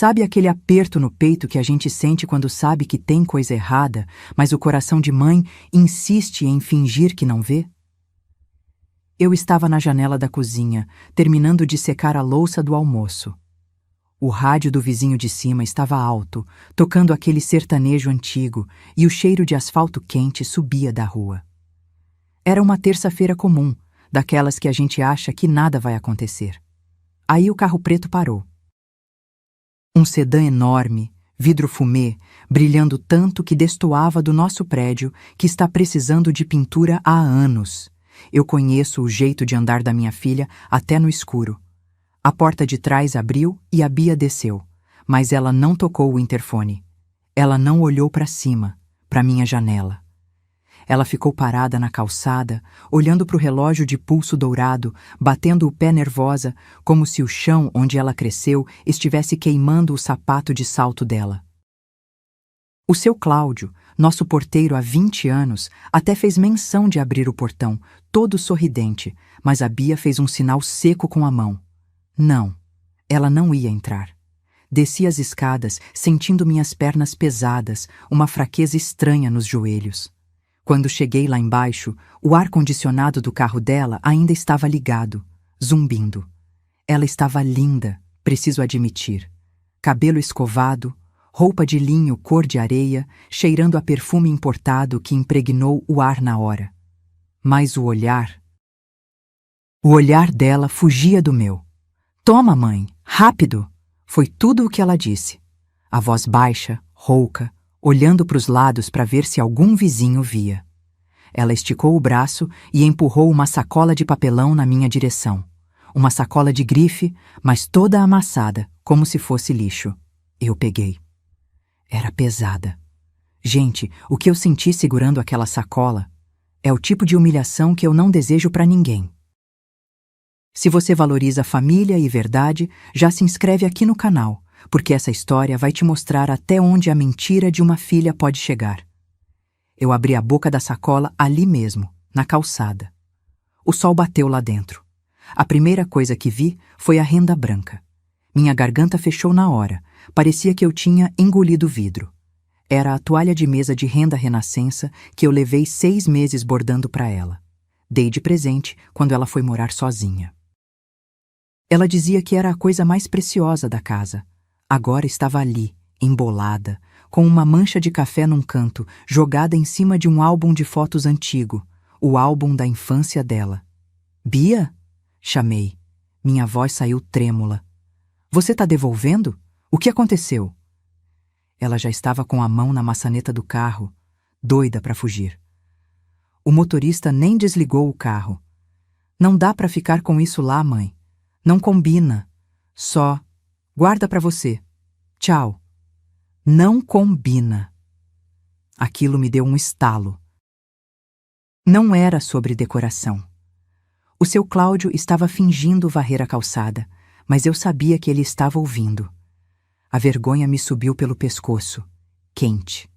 Sabe aquele aperto no peito que a gente sente quando sabe que tem coisa errada, mas o coração de mãe insiste em fingir que não vê? Eu estava na janela da cozinha, terminando de secar a louça do almoço. O rádio do vizinho de cima estava alto, tocando aquele sertanejo antigo, e o cheiro de asfalto quente subia da rua. Era uma terça-feira comum, daquelas que a gente acha que nada vai acontecer. Aí o carro preto parou. Um sedã enorme, vidro fumê, brilhando tanto que destoava do nosso prédio, que está precisando de pintura há anos. Eu conheço o jeito de andar da minha filha até no escuro. A porta de trás abriu e a Bia desceu, mas ela não tocou o interfone. Ela não olhou para cima, para minha janela. Ela ficou parada na calçada, olhando para o relógio de pulso dourado, batendo o pé nervosa, como se o chão onde ela cresceu estivesse queimando o sapato de salto dela. O seu Cláudio, nosso porteiro há 20 anos, até fez menção de abrir o portão, todo sorridente, mas a Bia fez um sinal seco com a mão. Não, ela não ia entrar. Desci as escadas, sentindo minhas pernas pesadas, uma fraqueza estranha nos joelhos. Quando cheguei lá embaixo, o ar-condicionado do carro dela ainda estava ligado, zumbindo. Ela estava linda, preciso admitir. Cabelo escovado, roupa de linho cor de areia, cheirando a perfume importado que impregnou o ar na hora. Mas o olhar dela fugia do meu. "Toma, mãe, rápido!" Foi tudo o que ela disse. A voz baixa, rouca, olhando para os lados para ver se algum vizinho via. Ela esticou o braço e empurrou uma sacola de papelão na minha direção. Uma sacola de grife, mas toda amassada, como se fosse lixo. Eu peguei. Era pesada. Gente, o que eu senti segurando aquela sacola é o tipo de humilhação que eu não desejo para ninguém. Se você valoriza família e verdade, já se inscreve aqui no canal, porque essa história vai te mostrar até onde a mentira de uma filha pode chegar. Eu abri a boca da sacola ali mesmo, na calçada. O sol bateu lá dentro. A primeira coisa que vi foi a renda branca. Minha garganta fechou na hora, parecia que eu tinha engolido vidro. Era a toalha de mesa de renda renascença que eu levei 6 meses bordando para ela. Dei de presente quando ela foi morar sozinha. Ela dizia que era a coisa mais preciosa da casa. Agora estava ali, embolada, com uma mancha de café num canto, jogada em cima de um álbum de fotos antigo, o álbum da infância dela. "Bia?" chamei. Minha voz saiu trêmula. "Você tá devolvendo? O que aconteceu?" Ela já estava com a mão na maçaneta do carro, doida para fugir. O motorista nem desligou o carro. "Não dá para ficar com isso lá, mãe. Não combina. Só guarda para você. Tchau." Não combina. Aquilo me deu um estalo. Não era sobre decoração. O seu Cláudio estava fingindo varrer a calçada, mas eu sabia que ele estava ouvindo. A vergonha me subiu pelo pescoço, quente.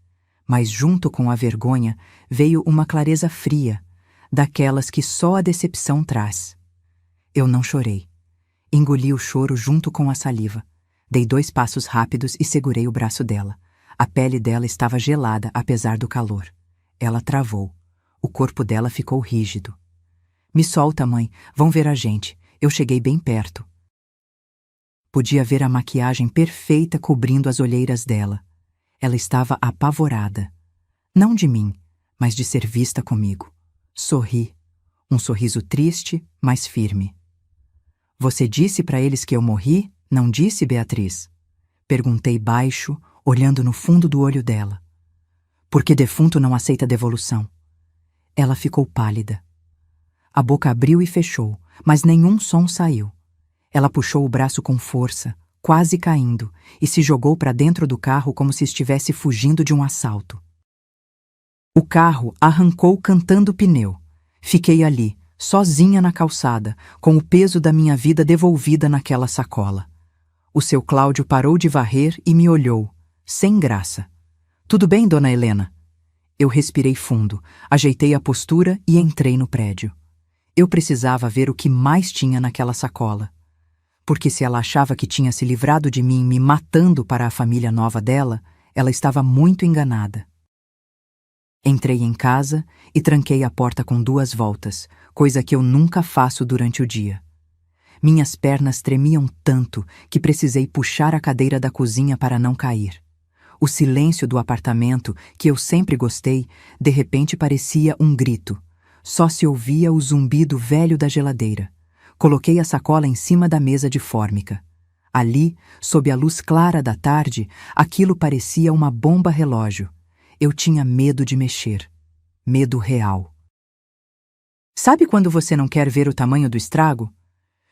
Mas junto com a vergonha veio uma clareza fria, daquelas que só a decepção traz. Eu não chorei. Engoli o choro junto com a saliva. Dei 2 passos rápidos e segurei o braço dela. A pele dela estava gelada, apesar do calor. Ela travou. O corpo dela ficou rígido. "Me solta, mãe. Vão ver a gente." Eu cheguei bem perto. Podia ver a maquiagem perfeita cobrindo as olheiras dela. Ela estava apavorada. Não de mim, mas de ser vista comigo. Sorri. Um sorriso triste, mas firme. "Você disse para eles que eu morri? Não disse, Beatriz?" Perguntei baixo, olhando no fundo do olho dela. "Porque defunto não aceita devolução." Ela ficou pálida. A boca abriu e fechou, mas nenhum som saiu. Ela puxou o braço com força, quase caindo, e se jogou para dentro do carro como se estivesse fugindo de um assalto. O carro arrancou cantando pneu. Fiquei ali, sozinha na calçada, com o peso da minha vida devolvida naquela sacola. O seu Cláudio parou de varrer e me olhou, sem graça. "Tudo bem, dona Helena?" Eu respirei fundo, ajeitei a postura e entrei no prédio. Eu precisava ver o que mais tinha naquela sacola. Porque se ela achava que tinha se livrado de mim me matando para a família nova dela, ela estava muito enganada. Entrei em casa e tranquei a porta com 2 voltas, coisa que eu nunca faço durante o dia. Minhas pernas tremiam tanto que precisei puxar a cadeira da cozinha para não cair. O silêncio do apartamento, que eu sempre gostei, de repente parecia um grito. Só se ouvia o zumbido velho da geladeira. Coloquei a sacola em cima da mesa de fórmica. Ali, sob a luz clara da tarde, aquilo parecia uma bomba relógio. Eu tinha medo de mexer. Medo real. Sabe quando você não quer ver o tamanho do estrago?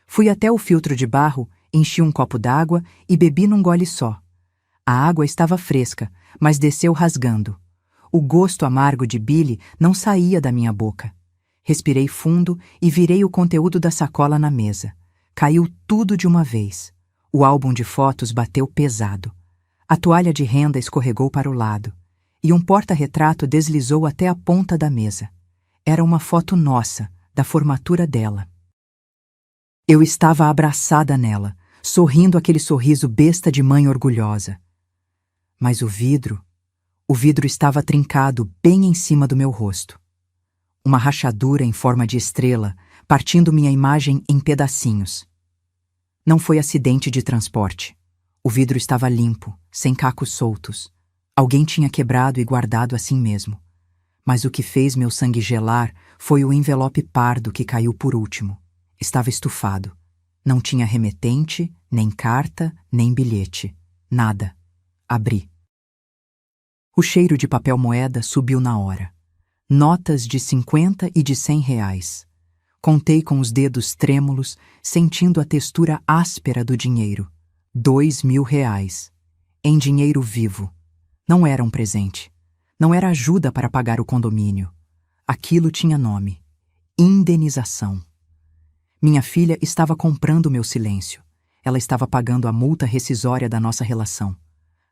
Fui até o filtro de barro, enchi um copo d'água e bebi num gole só. A água estava fresca, mas desceu rasgando. O gosto amargo de bile não saía da minha boca. Respirei fundo e virei o conteúdo da sacola na mesa. Caiu tudo de uma vez. O álbum de fotos bateu pesado. A toalha de renda escorregou para o lado. E um porta-retrato deslizou até a ponta da mesa. Era uma foto nossa, da formatura dela. Eu estava abraçada nela, sorrindo aquele sorriso besta de mãe orgulhosa. Mas o vidro estava trincado bem em cima do meu rosto. Uma rachadura em forma de estrela, partindo minha imagem em pedacinhos. Não foi acidente de transporte. O vidro estava limpo, sem cacos soltos. Alguém tinha quebrado e guardado assim mesmo. Mas o que fez meu sangue gelar foi o envelope pardo que caiu por último. Estava estufado. Não tinha remetente, nem carta, nem bilhete. Nada. Abri. O cheiro de papel moeda subiu na hora. Notas de 50 e de 100 reais. Contei com os dedos trêmulos, sentindo a textura áspera do dinheiro. 2.000 reais. Em dinheiro vivo. Não era um presente. Não era ajuda para pagar o condomínio. Aquilo tinha nome. Indenização. Minha filha estava comprando meu silêncio. Ela estava pagando a multa rescisória da nossa relação.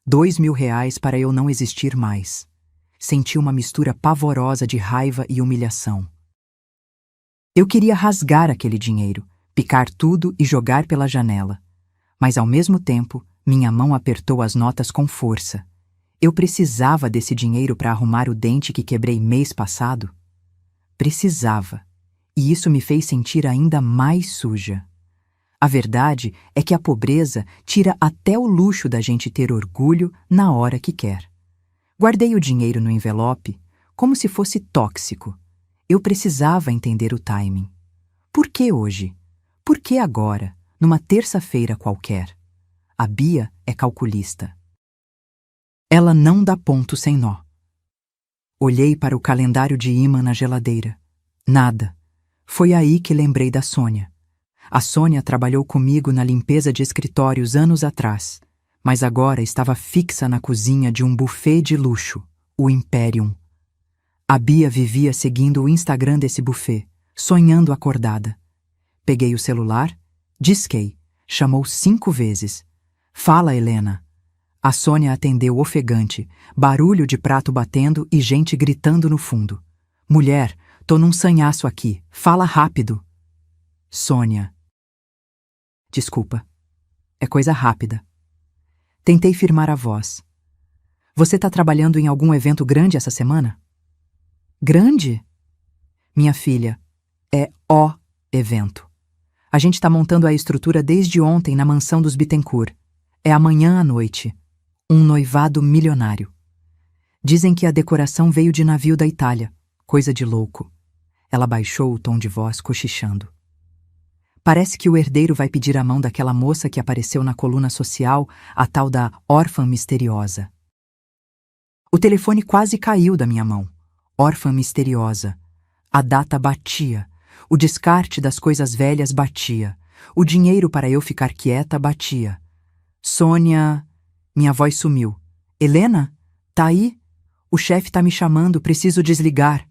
2.000 reais para eu não existir mais. Senti uma mistura pavorosa de raiva e humilhação. Eu queria rasgar aquele dinheiro, picar tudo e jogar pela janela. Mas, ao mesmo tempo, minha mão apertou as notas com força. Eu precisava desse dinheiro para arrumar o dente que quebrei mês passado. Precisava. E isso me fez sentir ainda mais suja. A verdade é que a pobreza tira até o luxo da gente ter orgulho na hora que quer. Guardei o dinheiro no envelope como se fosse tóxico. Eu precisava entender o timing. Por que hoje? Por que agora, numa terça-feira qualquer? A Bia é calculista. Ela não dá ponto sem nó. Olhei para o calendário de ímã na geladeira. Nada. Foi aí que lembrei da Sônia. A Sônia trabalhou comigo na limpeza de escritórios anos atrás, mas agora estava fixa na cozinha de um buffet de luxo, o Imperium. A Bia vivia seguindo o Instagram desse buffet, sonhando acordada. Peguei o celular, disquei, chamou 5 vezes. Fala, Helena. A Sônia atendeu ofegante, barulho de prato batendo e gente gritando no fundo. Mulher, tô num sanhaço aqui, fala rápido. Sônia. Desculpa. É coisa rápida. Tentei firmar a voz. Você tá trabalhando em algum evento grande essa semana? Grande? Minha filha, é o evento. A gente tá montando a estrutura desde ontem na mansão dos Bittencourt. É amanhã à noite. Um noivado milionário. Dizem que a decoração veio de navio da Itália. Coisa de louco. Ela baixou o tom de voz, cochichando. Parece que o herdeiro vai pedir a mão daquela moça que apareceu na coluna social, a tal da órfã misteriosa. O telefone quase caiu da minha mão. Órfã misteriosa. A data batia. O descarte das coisas velhas batia. O dinheiro para eu ficar quieta batia. Sônia... Minha voz sumiu. Helena? Tá aí? O chefe tá me chamando, preciso desligar.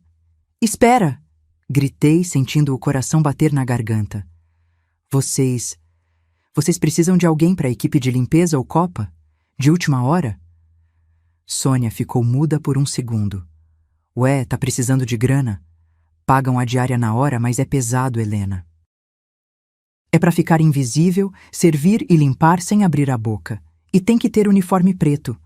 Espera! Gritei, sentindo o coração bater na garganta. Vocês precisam de alguém para a equipe de limpeza ou copa? De última hora? Sônia ficou muda por um segundo. Ué, tá precisando de grana? Pagam a diária na hora, mas é pesado, Helena. É para ficar invisível, servir e limpar sem abrir a boca. E tem que ter uniforme preto.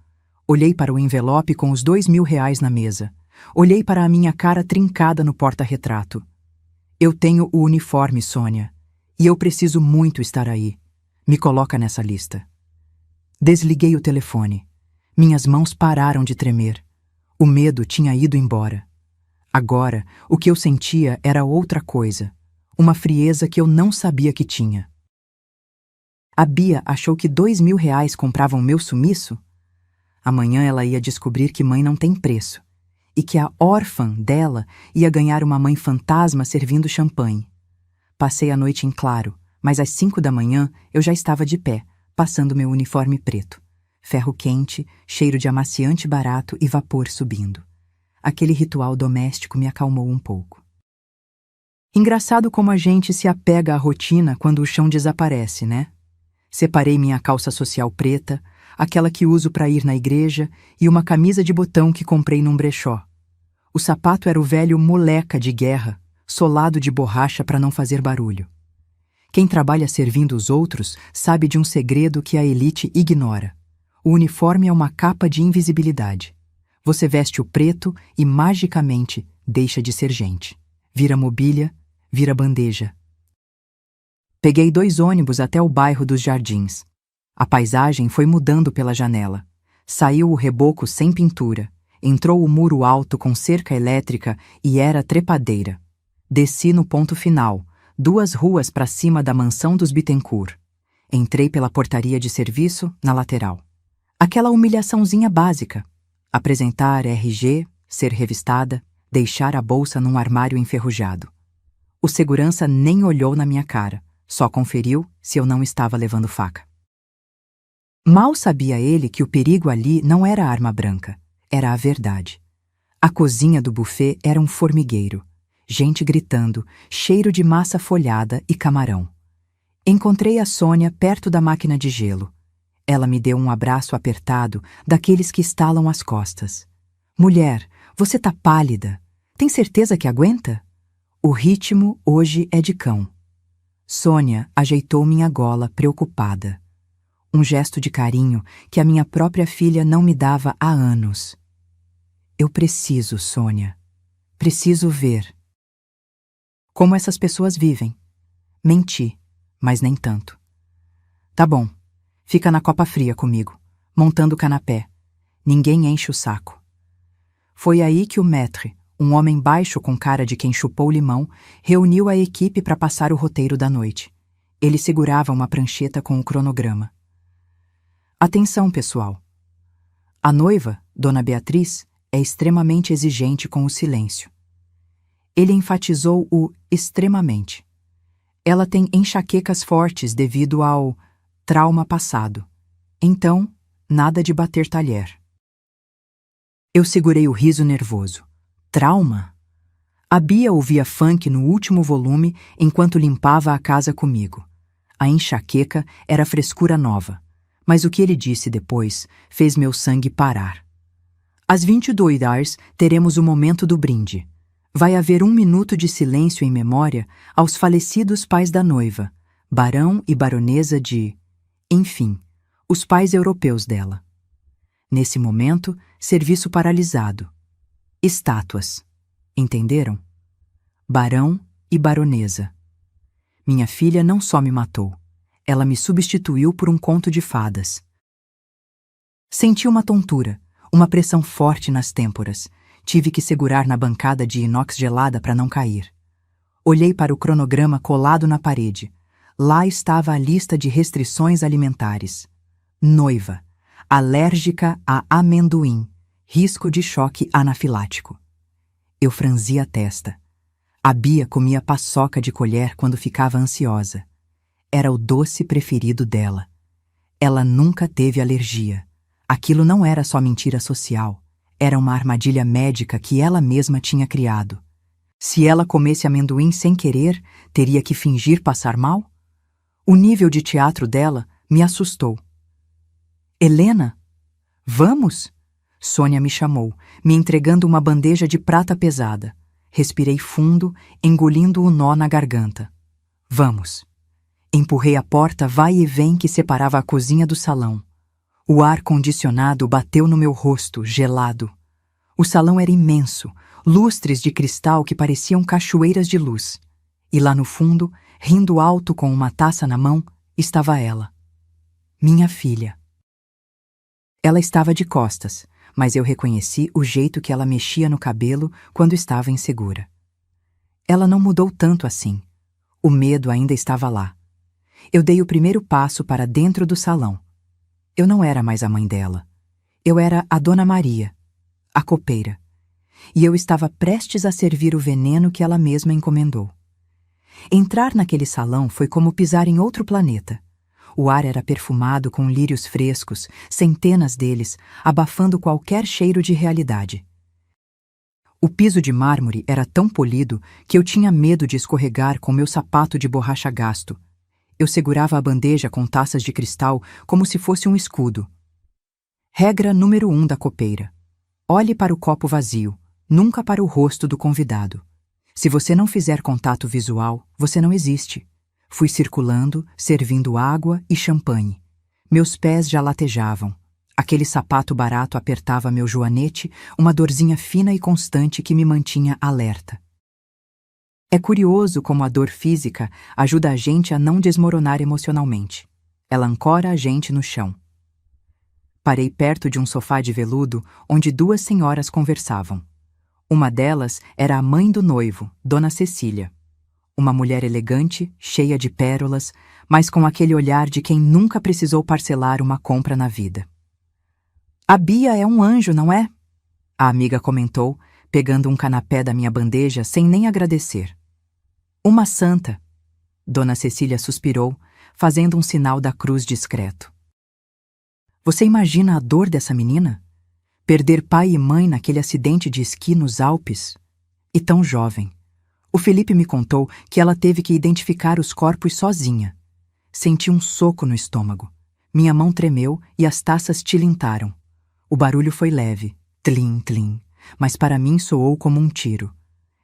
Olhei para o envelope com os R$ 2.000 na mesa. Olhei para a minha cara trincada no porta-retrato. Eu tenho o uniforme, Sônia. E eu preciso muito estar aí. Me coloca nessa lista. Desliguei o telefone. Minhas mãos pararam de tremer. O medo tinha ido embora. Agora, o que eu sentia era outra coisa. Uma frieza que eu não sabia que tinha. A Bia achou que R$ 2.000 compravam meu sumiço? Amanhã ela ia descobrir que mãe não tem preço. E que a órfã dela ia ganhar uma mãe fantasma servindo champanhe. Passei a noite em claro, mas às 5 da manhã eu já estava de pé, passando meu uniforme preto. Ferro quente, cheiro de amaciante barato e vapor subindo. Aquele ritual doméstico me acalmou um pouco. Engraçado como a gente se apega à rotina quando o chão desaparece, né? Separei minha calça social preta, aquela que uso para ir na igreja, e uma camisa de botão que comprei num brechó. O sapato era o velho moleca de guerra, solado de borracha para não fazer barulho. Quem trabalha servindo os outros sabe de um segredo que a elite ignora. O uniforme é uma capa de invisibilidade. Você veste o preto e, magicamente, deixa de ser gente. Vira mobília, vira bandeja. Peguei 2 ônibus até o bairro dos Jardins. A paisagem foi mudando pela janela. Saiu o reboco sem pintura. Entrou o muro alto com cerca elétrica e era trepadeira. Desci no ponto final, 2 ruas para cima da mansão dos Bittencourt. Entrei pela portaria de serviço, na lateral. Aquela humilhaçãozinha básica. Apresentar RG, ser revistada, deixar a bolsa num armário enferrujado. O segurança nem olhou na minha cara, só conferiu se eu não estava levando faca. Mal sabia ele que o perigo ali não era a arma branca, era a verdade. A cozinha do buffet era um formigueiro. Gente gritando, cheiro de massa folhada e camarão. Encontrei a Sônia perto da máquina de gelo. Ela me deu um abraço apertado, daqueles que estalam as costas. Mulher, você tá pálida. Tem certeza que aguenta? O ritmo hoje é de cão. Sônia ajeitou minha gola preocupada. Um gesto de carinho que a minha própria filha não me dava há anos. Eu preciso, Sônia. Preciso ver. Como essas pessoas vivem. Menti, mas nem tanto. Tá bom. Fica na copa fria comigo, montando o canapé. Ninguém enche o saco. Foi aí que o maître, um homem baixo com cara de quem chupou limão, reuniu a equipe para passar o roteiro da noite. Ele segurava uma prancheta com o cronograma. Atenção, pessoal. A noiva, Dona Beatriz, é extremamente exigente com o silêncio. Ele enfatizou o extremamente. Ela tem enxaquecas fortes devido ao trauma passado. Então, nada de bater talher. Eu segurei o riso nervoso. Trauma? A Bia ouvia funk no último volume enquanto limpava a casa comigo. A enxaqueca era frescura nova, mas o que ele disse depois fez meu sangue parar. Às 22h teremos o momento do brinde. Vai haver 1 minuto de silêncio em memória aos falecidos pais da noiva, barão e baronesa de... Enfim, os pais europeus dela. Nesse momento, serviço paralisado. Estátuas. Entenderam? Barão e baronesa. Minha filha não só me matou, ela me substituiu por um conto de fadas. Senti uma tontura, uma pressão forte nas têmporas. Tive que segurar na bancada de inox gelada para não cair. Olhei para o cronograma colado na parede. Lá estava a lista de restrições alimentares. Noiva, alérgica a amendoim, risco de choque anafilático. Eu franzi a testa. A Bia comia paçoca de colher quando ficava ansiosa. Era o doce preferido dela. Ela nunca teve alergia. Aquilo não era só mentira social. Era uma armadilha médica que ela mesma tinha criado. Se ela comesse amendoim sem querer, teria que fingir passar mal? O nível de teatro dela me assustou. Helena? Vamos? Sônia me chamou, me entregando uma bandeja de prata pesada. Respirei fundo, engolindo o nó na garganta. Vamos. Empurrei a porta vai e vem que separava a cozinha do salão. O ar-condicionado bateu no meu rosto, gelado. O salão era imenso, lustres de cristal que pareciam cachoeiras de luz. E lá no fundo, rindo alto com uma taça na mão, estava ela. Minha filha. Ela estava de costas, mas eu reconheci o jeito que ela mexia no cabelo quando estava insegura. Ela não mudou tanto assim. O medo ainda estava lá. Eu dei o primeiro passo para dentro do salão. Eu não era mais a mãe dela. Eu era a Dona Maria, a copeira. E eu estava prestes a servir o veneno que ela mesma encomendou. Entrar naquele salão foi como pisar em outro planeta. O ar era perfumado com lírios frescos, centenas deles, abafando qualquer cheiro de realidade. O piso de mármore era tão polido que eu tinha medo de escorregar com meu sapato de borracha gasto. Eu segurava a bandeja com taças de cristal como se fosse um escudo. Regra número 1 da copeira: olhe para o copo vazio, nunca para o rosto do convidado. Se você não fizer contato visual, você não existe. Fui circulando, servindo água e champanhe. Meus pés já latejavam. Aquele sapato barato apertava meu joanete, uma dorzinha fina e constante que me mantinha alerta. É curioso como a dor física ajuda a gente a não desmoronar emocionalmente. Ela ancora a gente no chão. Parei perto de um sofá de veludo onde duas senhoras conversavam. Uma delas era a mãe do noivo, Dona Cecília. Uma mulher elegante, cheia de pérolas, mas com aquele olhar de quem nunca precisou parcelar uma compra na vida. "A Bia é um anjo, não é?" a amiga comentou, pegando um canapé da minha bandeja sem nem agradecer. "Uma santa", Dona Cecília suspirou, fazendo um sinal da cruz discreto. Você imagina a dor dessa menina? Perder pai e mãe naquele acidente de esqui nos Alpes? E tão jovem. O Felipe me contou que ela teve que identificar os corpos sozinha. Senti um soco no estômago. Minha mão tremeu e as taças tilintaram. O barulho foi leve, tlim, tlim, mas para mim soou como um tiro.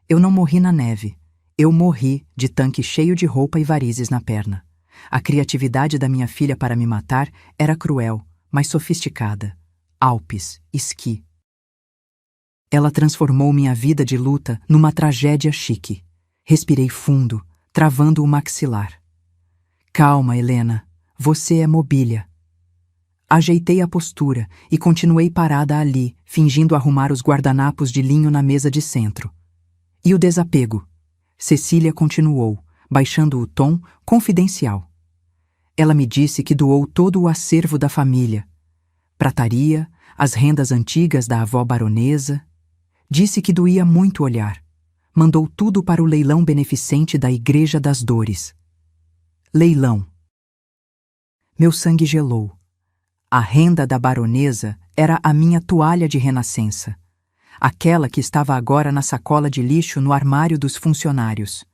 Eu não morri na neve. Eu morri de tanque cheio de roupa e varizes na perna. A criatividade da minha filha para me matar era cruel, mas sofisticada. Alpes, esqui. Ela transformou minha vida de luta numa tragédia chique. Respirei fundo, travando o maxilar. "Calma, Helena. Você é mobília." Ajeitei a postura e continuei parada ali, fingindo arrumar os guardanapos de linho na mesa de centro. "E o desapego?" Cecília continuou, baixando o tom confidencial. Ela me disse que doou todo o acervo da família. Prataria, as rendas antigas da avó baronesa. Disse que doía muito olhar. Mandou tudo para o leilão beneficente da Igreja das Dores. Leilão. Meu sangue gelou. A renda da baronesa era a minha toalha de renascença. Aquela que estava agora na sacola de lixo no armário dos funcionários.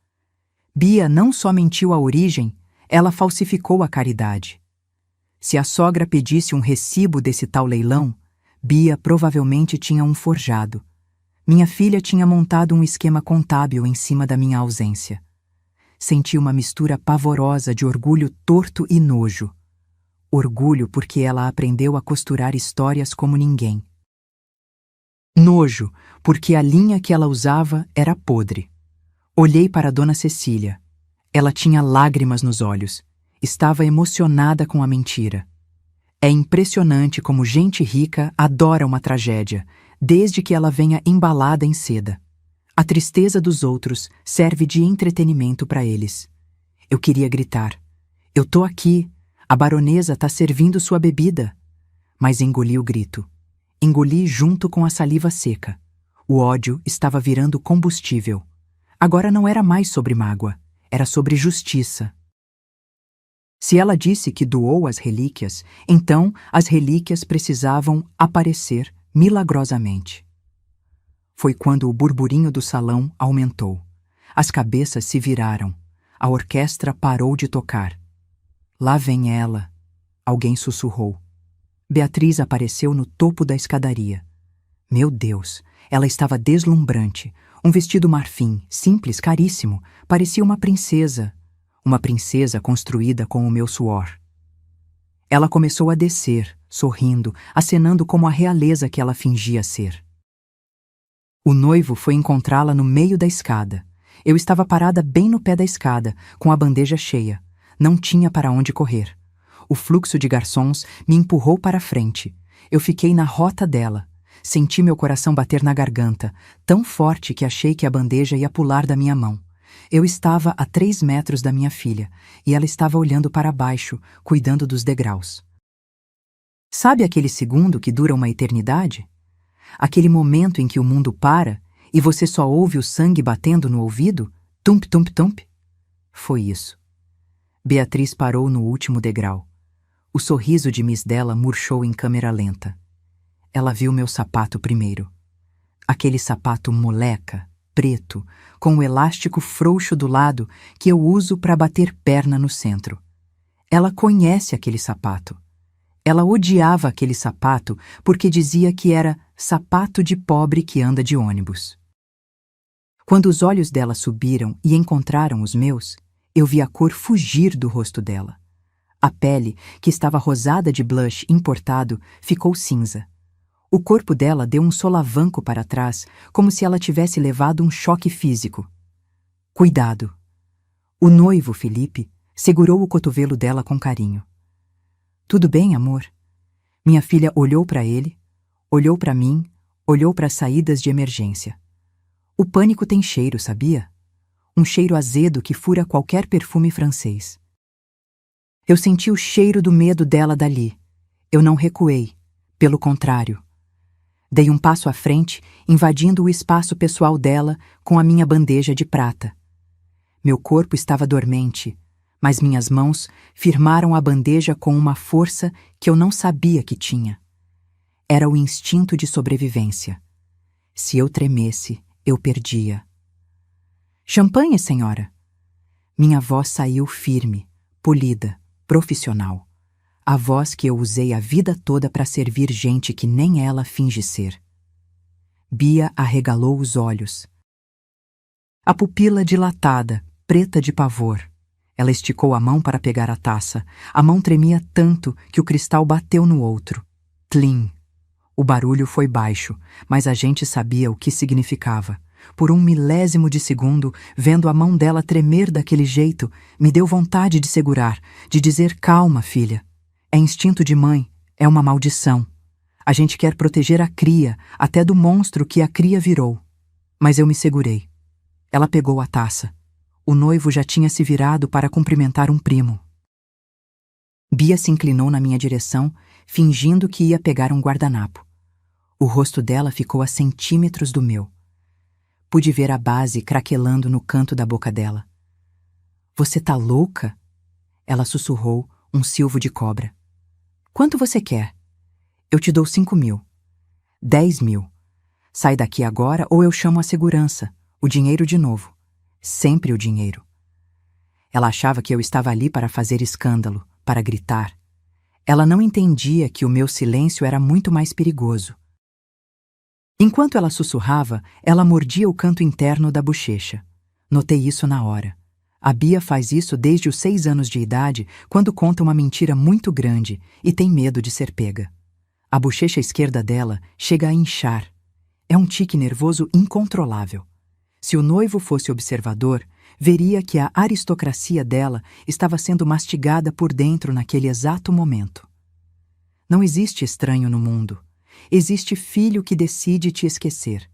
Bia não só mentiu a origem, ela falsificou a caridade. Se a sogra pedisse um recibo desse tal leilão, Bia provavelmente tinha um forjado. Minha filha tinha montado um esquema contábil em cima da minha ausência. Senti uma mistura pavorosa de orgulho torto e nojo. Orgulho porque ela aprendeu a costurar histórias como ninguém. Nojo porque a linha que ela usava era podre. Olhei para Dona Cecília. Ela tinha lágrimas nos olhos. Estava emocionada com a mentira. É impressionante como gente rica adora uma tragédia, desde que ela venha embalada em seda. A tristeza dos outros serve de entretenimento para eles. Eu queria gritar: "Eu tô aqui, a baronesa tá servindo sua bebida." Mas engoli o grito. Engoli junto com a saliva seca. O ódio estava virando combustível. Agora não era mais sobre mágoa, era sobre justiça. Se ela disse que doou as relíquias, então as relíquias precisavam aparecer milagrosamente. Foi quando o burburinho do salão aumentou. As cabeças se viraram. A orquestra parou de tocar. "Lá vem ela", alguém sussurrou. Beatriz apareceu no topo da escadaria. Meu Deus, ela estava deslumbrante. Um vestido marfim, simples, caríssimo, parecia uma princesa. uma princesa construída com o meu suor. Ela começou a descer, sorrindo, acenando como a realeza que ela fingia ser. O noivo foi encontrá-la no meio da escada. Eu estava parada bem no pé da escada, com a bandeja cheia. Não tinha para onde correr. O fluxo de garçons me empurrou para a frente. Eu fiquei na rota dela. Senti meu coração bater na garganta, tão forte que achei que a bandeja ia pular da minha mão. Eu estava a 3 metros da minha filha, e ela estava olhando para baixo, cuidando dos degraus. Sabe aquele segundo que dura uma eternidade? Aquele momento em que o mundo para e você só ouve o sangue batendo no ouvido? Tump, tump, tump. Foi isso. Beatriz parou no último degrau. O sorriso de Miss dela murchou em câmera lenta. Ela viu meu sapato primeiro. Aquele sapato moleca, preto, com o elástico frouxo do lado que eu uso para bater perna no centro. Ela conhece aquele sapato. Ela odiava aquele sapato porque dizia que era sapato de pobre que anda de ônibus. Quando os olhos dela subiram e encontraram os meus, eu vi a cor fugir do rosto dela. A pele, que estava rosada de blush importado, ficou cinza. O corpo dela deu um solavanco para trás, como se ela tivesse levado um choque físico. Cuidado! O noivo, Felipe, segurou o cotovelo dela com carinho. Tudo bem, amor? Minha filha olhou para ele, olhou para mim, olhou para as saídas de emergência. O pânico tem cheiro, sabia? Um cheiro azedo que fura qualquer perfume francês. Eu senti o cheiro do medo dela dali. Eu não recuei, pelo contrário. Dei um passo à frente, invadindo o espaço pessoal dela com a minha bandeja de prata. Meu corpo estava dormente, mas minhas mãos firmaram a bandeja com uma força que eu não sabia que tinha. Era o instinto de sobrevivência. Se eu tremesse, eu perdia. Champanhe, senhora! Minha voz saiu firme, polida, profissional. A voz que eu usei a vida toda para servir gente que nem ela finge ser. Bia arregalou os olhos. A pupila dilatada, preta de pavor. Ela esticou a mão para pegar a taça. A mão tremia tanto que o cristal bateu no outro. Tlim! O barulho foi baixo, mas a gente sabia o que significava. Por um milésimo de segundo, vendo a mão dela tremer daquele jeito, me deu vontade de segurar, de dizer: calma, filha. É instinto de mãe, é uma maldição. A gente quer proteger a cria, até do monstro que a cria virou. Mas eu me segurei. Ela pegou a taça. O noivo já tinha se virado para cumprimentar um primo. Bia se inclinou na minha direção, fingindo que ia pegar um guardanapo. O rosto dela ficou a centímetros do meu. Pude ver a base craquelando no canto da boca dela. Você tá louca? Ela sussurrou, um silvo de cobra. Quanto você quer? Eu te dou 5.000. 10.000. Sai daqui agora ou eu chamo a segurança. O dinheiro de novo. Sempre o dinheiro. Ela achava que eu estava ali para fazer escândalo, para gritar. Ela não entendia que o meu silêncio era muito mais perigoso. Enquanto ela sussurrava, ela mordia o canto interno da bochecha. Notei isso na hora. A Bia faz isso desde os 6 anos de idade, quando conta uma mentira muito grande e tem medo de ser pega. A bochecha esquerda dela chega a inchar. É um tique nervoso incontrolável. Se o noivo fosse observador, veria que a aristocracia dela estava sendo mastigada por dentro naquele exato momento. Não existe estranho no mundo. Existe filho que decide te esquecer.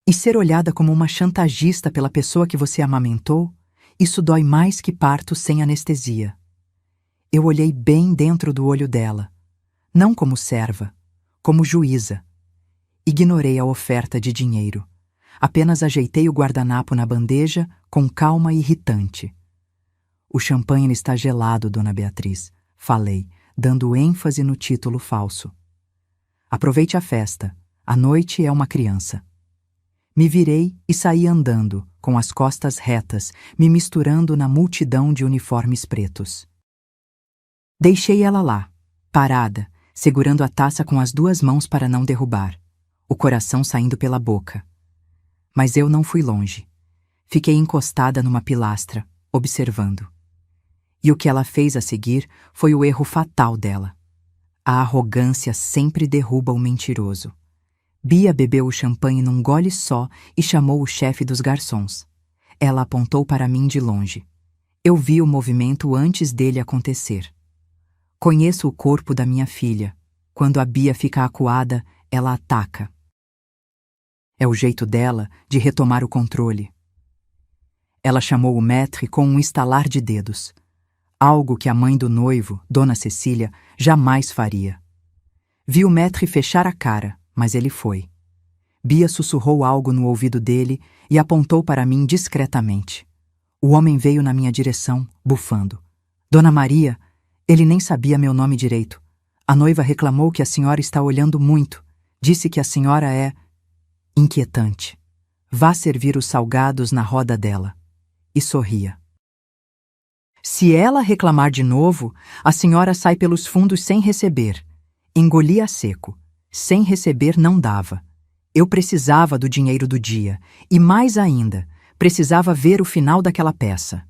E ser olhada como uma chantagista pela pessoa que você amamentou, isso dói mais que parto sem anestesia. Eu olhei bem dentro do olho dela, não como serva, como juíza. Ignorei a oferta de dinheiro. Apenas ajeitei o guardanapo na bandeja com calma irritante. O champanhe está gelado, dona Beatriz, falei, dando ênfase no título falso. Aproveite a festa. A noite é uma criança. Me virei e saí andando, com as costas retas, me misturando na multidão de uniformes pretos. Deixei ela lá, parada, segurando a taça com as 2 mãos para não derrubar, o coração saindo pela boca. Mas eu não fui longe. Fiquei encostada numa pilastra, observando. E o que ela fez a seguir foi o erro fatal dela. A arrogância sempre derruba o mentiroso. Bia bebeu o champanhe num gole só e chamou o chefe dos garçons. Ela apontou para mim de longe. Eu vi o movimento antes dele acontecer. Conheço o corpo da minha filha. Quando a Bia fica acuada, ela ataca. É o jeito dela de retomar o controle. Ela chamou o maître com um estalar de dedos. Algo que a mãe do noivo, Dona Cecília, jamais faria. Vi o maître fechar a cara, mas ele foi. Bia sussurrou algo no ouvido dele e apontou para mim discretamente. O homem veio na minha direção, bufando. Dona Maria, ele nem sabia meu nome direito. A noiva reclamou que a senhora está olhando muito. Disse que a senhora é inquietante. Vá servir os salgados na roda dela. E sorria. Se ela reclamar de novo, a senhora sai pelos fundos sem receber. Engoli a seco. Sem receber não dava. Eu precisava do dinheiro do dia. E mais ainda, precisava ver o final daquela peça.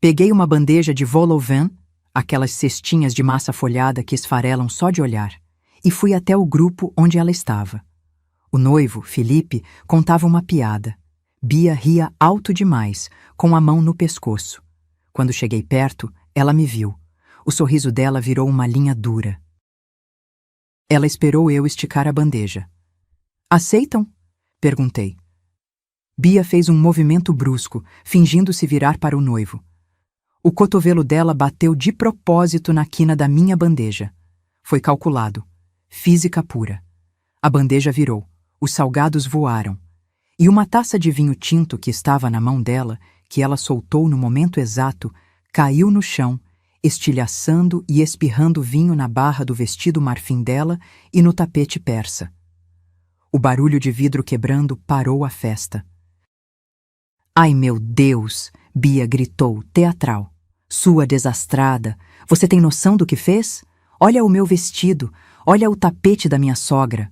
Peguei uma bandeja de vol au vent, aquelas cestinhas de massa folhada que esfarelam só de olhar, e fui até o grupo onde ela estava. O noivo, Felipe, contava uma piada. Bia ria alto demais, com a mão no pescoço. Quando cheguei perto, ela me viu. O sorriso dela virou uma linha dura. Ela esperou eu esticar a bandeja. Aceitam? Perguntei. Bia fez um movimento brusco, fingindo se virar para o noivo. O cotovelo dela bateu de propósito na quina da minha bandeja. Foi calculado. Física pura. A bandeja virou. Os salgados voaram. E uma taça de vinho tinto que estava na mão dela, que ela soltou no momento exato, caiu no chão, estilhaçando e espirrando vinho na barra do vestido marfim dela e no tapete persa. O barulho de vidro quebrando parou a festa. Ai, meu Deus! Bia gritou, teatral. Sua desastrada! Você tem noção do que fez? Olha o meu vestido! Olha o tapete da minha sogra!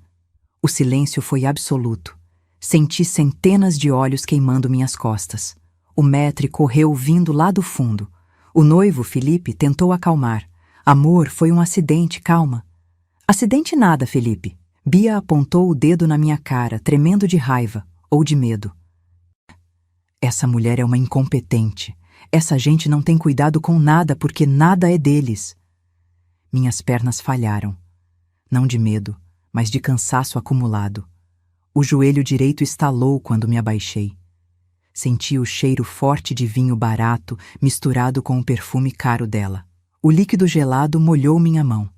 O silêncio foi absoluto. Senti centenas de olhos queimando minhas costas. O maître correu vindo lá do fundo. O noivo, Felipe, tentou acalmar. Amor, foi um acidente, calma. Acidente nada, Felipe. Bia apontou o dedo na minha cara, tremendo de raiva ou de medo. Essa mulher é uma incompetente. Essa gente não tem cuidado com nada porque nada é deles. Minhas pernas falharam. Não de medo, mas de cansaço acumulado. O joelho direito estalou quando me abaixei. Senti o cheiro forte de vinho barato misturado com o perfume caro dela. O líquido gelado molhou minha mão.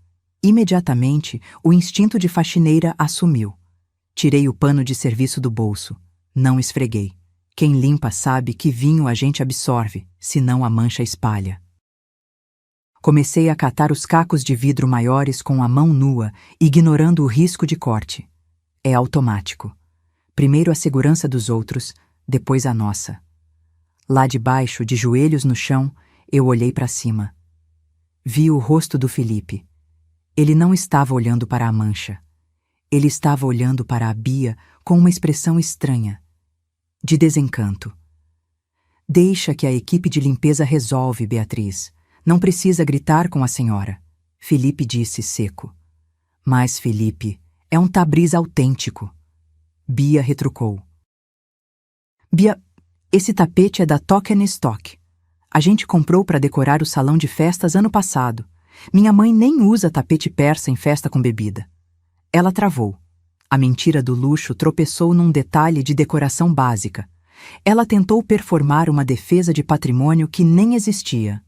Imediatamente, o instinto de faxineira assumiu. Tirei o pano de serviço do bolso. Não esfreguei. Quem limpa sabe que vinho a gente absorve, senão a mancha espalha. Comecei a catar os cacos de vidro maiores com a mão nua, ignorando o risco de corte. É automático. Primeiro a segurança dos outros, depois a nossa. Lá de baixo, de joelhos no chão, eu olhei para cima. Vi o rosto do Felipe. Ele não estava olhando para a mancha. Ele estava olhando para a Bia com uma expressão estranha, de desencanto. Deixa que a equipe de limpeza resolve, Beatriz. Não precisa gritar com a senhora. Felipe disse seco. Mas, Felipe, é um tabriz autêntico. Bia retrucou. Bia, esse tapete é da Token Stock. A gente comprou para decorar o salão de festas ano passado. Minha mãe nem usa tapete persa em festa com bebida. Ela travou. A mentira do luxo tropeçou num detalhe de decoração básica. Ela tentou performar uma defesa de patrimônio que nem existia.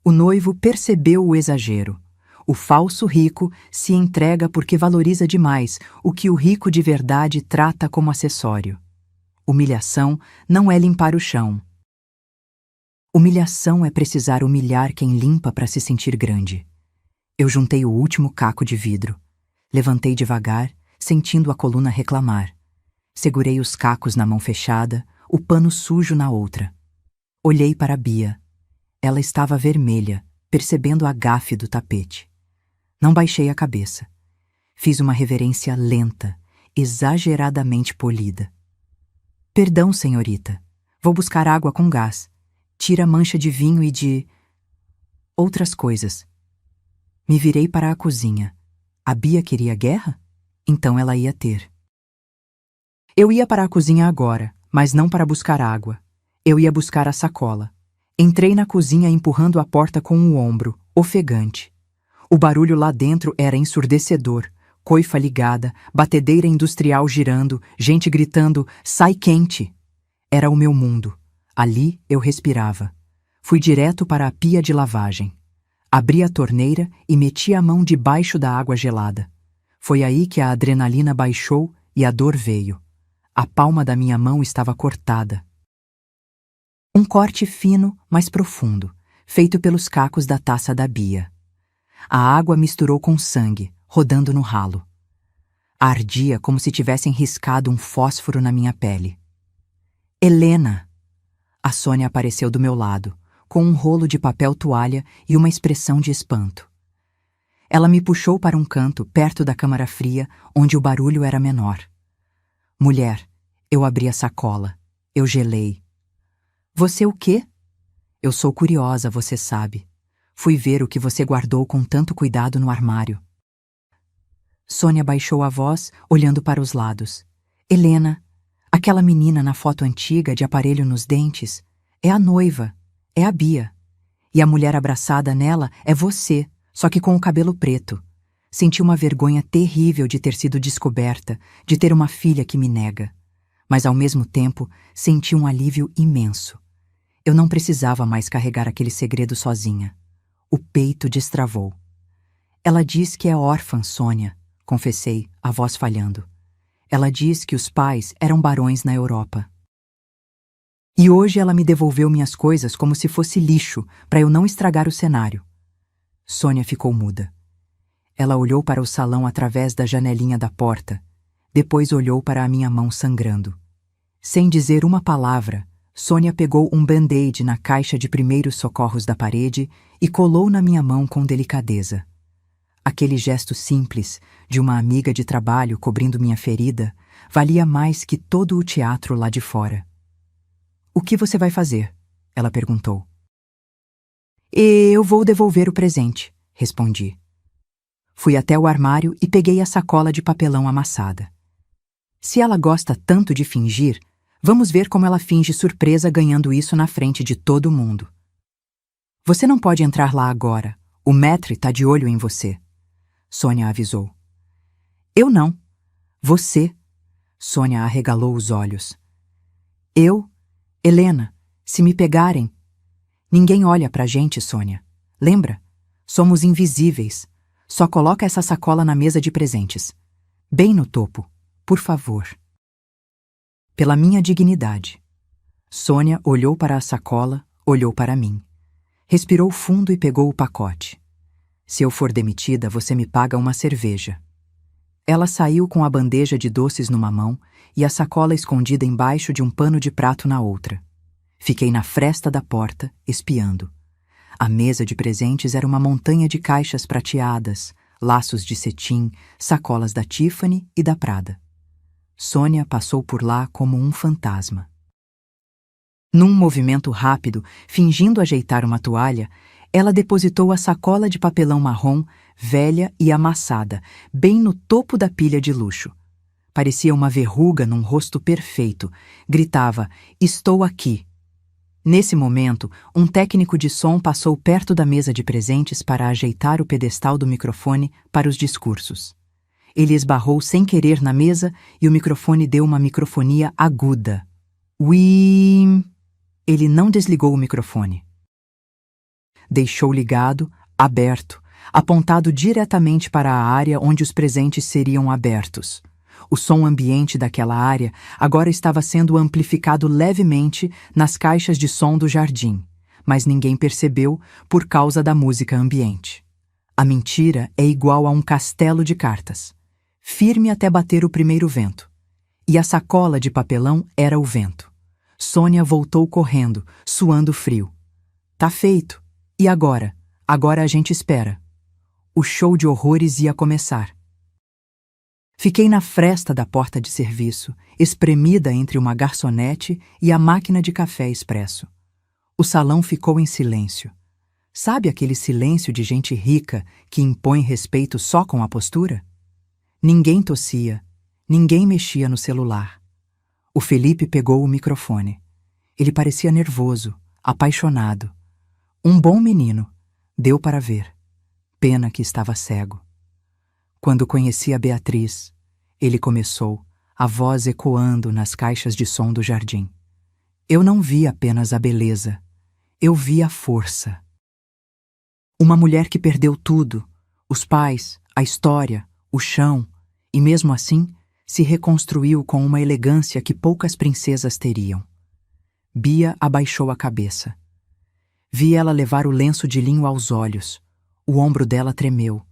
O noivo percebeu o exagero. O falso rico se entrega porque valoriza demais o que o rico de verdade trata como acessório. Humilhação não é limpar o chão. Humilhação é precisar humilhar quem limpa para se sentir grande. Eu juntei o último caco de vidro. Levantei devagar, sentindo a coluna reclamar. Segurei os cacos na mão fechada, o pano sujo na outra. Olhei para a Bia. Ela estava vermelha, percebendo a gafe do tapete. Não baixei a cabeça. Fiz uma reverência lenta, exageradamente polida. Perdão, senhorita. Vou buscar água com gás. tira a mancha de vinho e de outras coisas. Me virei para a cozinha. A Bia queria guerra? Então ela ia ter. Eu ia para a cozinha agora, mas não para buscar água. Eu ia buscar a sacola. Entrei na cozinha empurrando a porta com o ombro, ofegante. O barulho lá dentro era ensurdecedor. Coifa ligada, batedeira industrial girando, gente gritando, sai quente! Era o meu mundo. Ali eu respirava. Fui direto para a pia de lavagem. Abri a torneira e meti a mão debaixo da água gelada. Foi aí que a adrenalina baixou e a dor veio. A palma da minha mão estava cortada. Um corte fino, mas profundo, feito pelos cacos da taça da Bia. A água misturou com sangue, rodando no ralo. Ardia como se tivessem riscado um fósforo na minha pele. Helena! A Sônia apareceu do meu lado, com um rolo de papel toalha e uma expressão de espanto. Ela me puxou para um canto, perto da câmara fria, onde o barulho era menor. Mulher, eu abri a sacola. Eu gelei. Você o quê? Eu sou curiosa, você sabe. Fui ver o que você guardou com tanto cuidado no armário. Sônia baixou a voz, olhando para os lados. Helena, aquela menina na foto antiga de aparelho nos dentes, é a noiva, é a Bia. E a mulher abraçada nela é você, só que com o cabelo preto. Senti uma vergonha terrível de ter sido descoberta, de ter uma filha que me nega. Mas ao mesmo tempo, senti um alívio imenso. Eu não precisava mais carregar aquele segredo sozinha. O peito destravou. Ela diz que é órfã, Sônia, confessei, a voz falhando. Ela diz que os pais eram barões na Europa. E hoje ela me devolveu minhas coisas como se fosse lixo, para eu não estragar o cenário. Sônia ficou muda. Ela olhou para o salão através da janelinha da porta, depois olhou para a minha mão sangrando. Sem dizer uma palavra, Sônia pegou um band-aid na caixa de primeiros socorros da parede e colou na minha mão com delicadeza. Aquele gesto simples, de uma amiga de trabalho cobrindo minha ferida, valia mais que todo o teatro lá de fora. O que você vai fazer? Ela perguntou. Eu vou devolver o presente, respondi. Fui até o armário e peguei a sacola de papelão amassada. Se ela gosta tanto de fingir, vamos ver como ela finge surpresa ganhando isso na frente de todo mundo. Você não pode entrar lá agora. O maître tá de olho em você. Sônia avisou. Eu não. Você. Sônia arregalou os olhos. Eu? Helena, se me pegarem... Ninguém olha pra gente, Sônia. Lembra? Somos invisíveis. Só coloca essa sacola na mesa de presentes. Bem no topo, por favor. Pela minha dignidade. Sônia olhou para a sacola, olhou para mim. Respirou fundo e pegou o pacote. Se eu for demitida, você me paga uma cerveja. Ela saiu com a bandeja de doces numa mão e a sacola escondida embaixo de um pano de prato na outra. Fiquei na fresta da porta, espiando. A mesa de presentes era uma montanha de caixas prateadas, laços de cetim, sacolas da Tiffany e da Prada. Sônia passou por lá como um fantasma. Num movimento rápido, fingindo ajeitar uma toalha, ela depositou a sacola de papelão marrom, velha e amassada, bem no topo da pilha de luxo. Parecia uma verruga num rosto perfeito. Gritava, estou aqui. Nesse momento, um técnico de som passou perto da mesa de presentes para ajeitar o pedestal do microfone para os discursos. Ele esbarrou sem querer na mesa e o microfone deu uma microfonia aguda. Uim! Ele não desligou o microfone. Deixou ligado, aberto, apontado diretamente para a área onde os presentes seriam abertos. O som ambiente daquela área agora estava sendo amplificado levemente nas caixas de som do jardim, mas ninguém percebeu por causa da música ambiente. A mentira é igual a um castelo de cartas, firme até bater o primeiro vento. E a sacola de papelão era o vento. Sônia voltou correndo, suando frio. Tá feito. E agora? Agora a gente espera. O show de horrores ia começar. Fiquei na fresta da porta de serviço, espremida entre uma garçonete e a máquina de café expresso. O salão ficou em silêncio. Sabe aquele silêncio de gente rica que impõe respeito só com a postura? Ninguém tossia, ninguém mexia no celular. O Felipe pegou o microfone. Ele parecia nervoso, apaixonado. Um bom menino, deu para ver. Pena que estava cego. Quando conheci a Beatriz, ele começou, a voz ecoando nas caixas de som do jardim. Eu não vi apenas a beleza, eu vi a força. Uma mulher que perdeu tudo, os pais, a história, o chão, e mesmo assim se reconstruiu com uma elegância que poucas princesas teriam. Bia abaixou a cabeça. Vi ela levar o lenço de linho aos olhos. O ombro dela tremeu.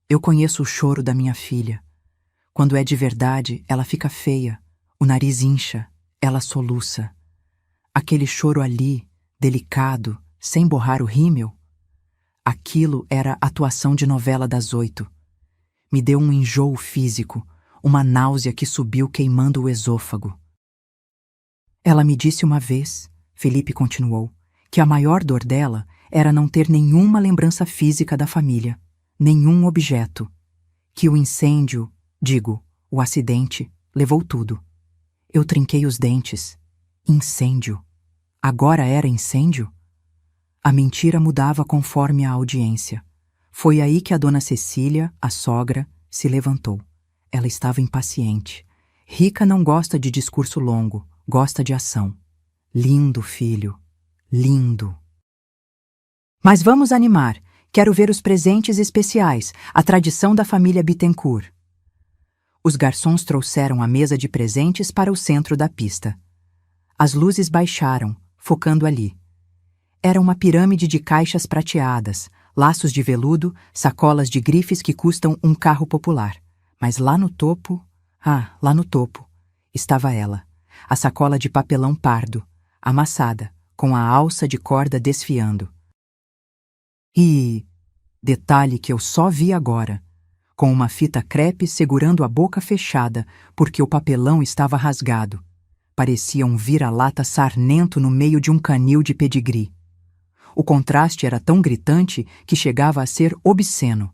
Eu conheço o choro da minha filha. Quando é de verdade, ela fica feia, o nariz incha, ela soluça. Aquele choro ali, delicado, sem borrar o rímel. Aquilo era atuação de novela das 8. Me deu um enjoo físico, uma náusea que subiu queimando o esôfago. Ela me disse uma vez, Felipe continuou, que a maior dor dela era não ter nenhuma lembrança física da família, nenhum objeto. Que o incêndio, o acidente, levou tudo. Eu trinquei os dentes. Incêndio. Agora era incêndio? A mentira mudava conforme a audiência. Foi aí que a dona Cecília, a sogra, se levantou. Ela estava impaciente. Rica não gosta de discurso longo, gosta de ação. Lindo, filho. Lindo. Mas vamos animar. Quero ver os presentes especiais, a tradição da família Bittencourt. Os garçons trouxeram a mesa de presentes para o centro da pista. As luzes baixaram, focando ali. Era uma pirâmide de caixas prateadas, laços de veludo, sacolas de grifes que custam um carro popular. Mas lá no topo, estava ela, a sacola de papelão pardo, amassada, com a alça de corda desfiando. E, detalhe que eu só vi agora, com uma fita crepe segurando a boca fechada porque o papelão estava rasgado. Parecia um vira-lata sarnento no meio de um canil de pedigree. O contraste era tão gritante que chegava a ser obsceno.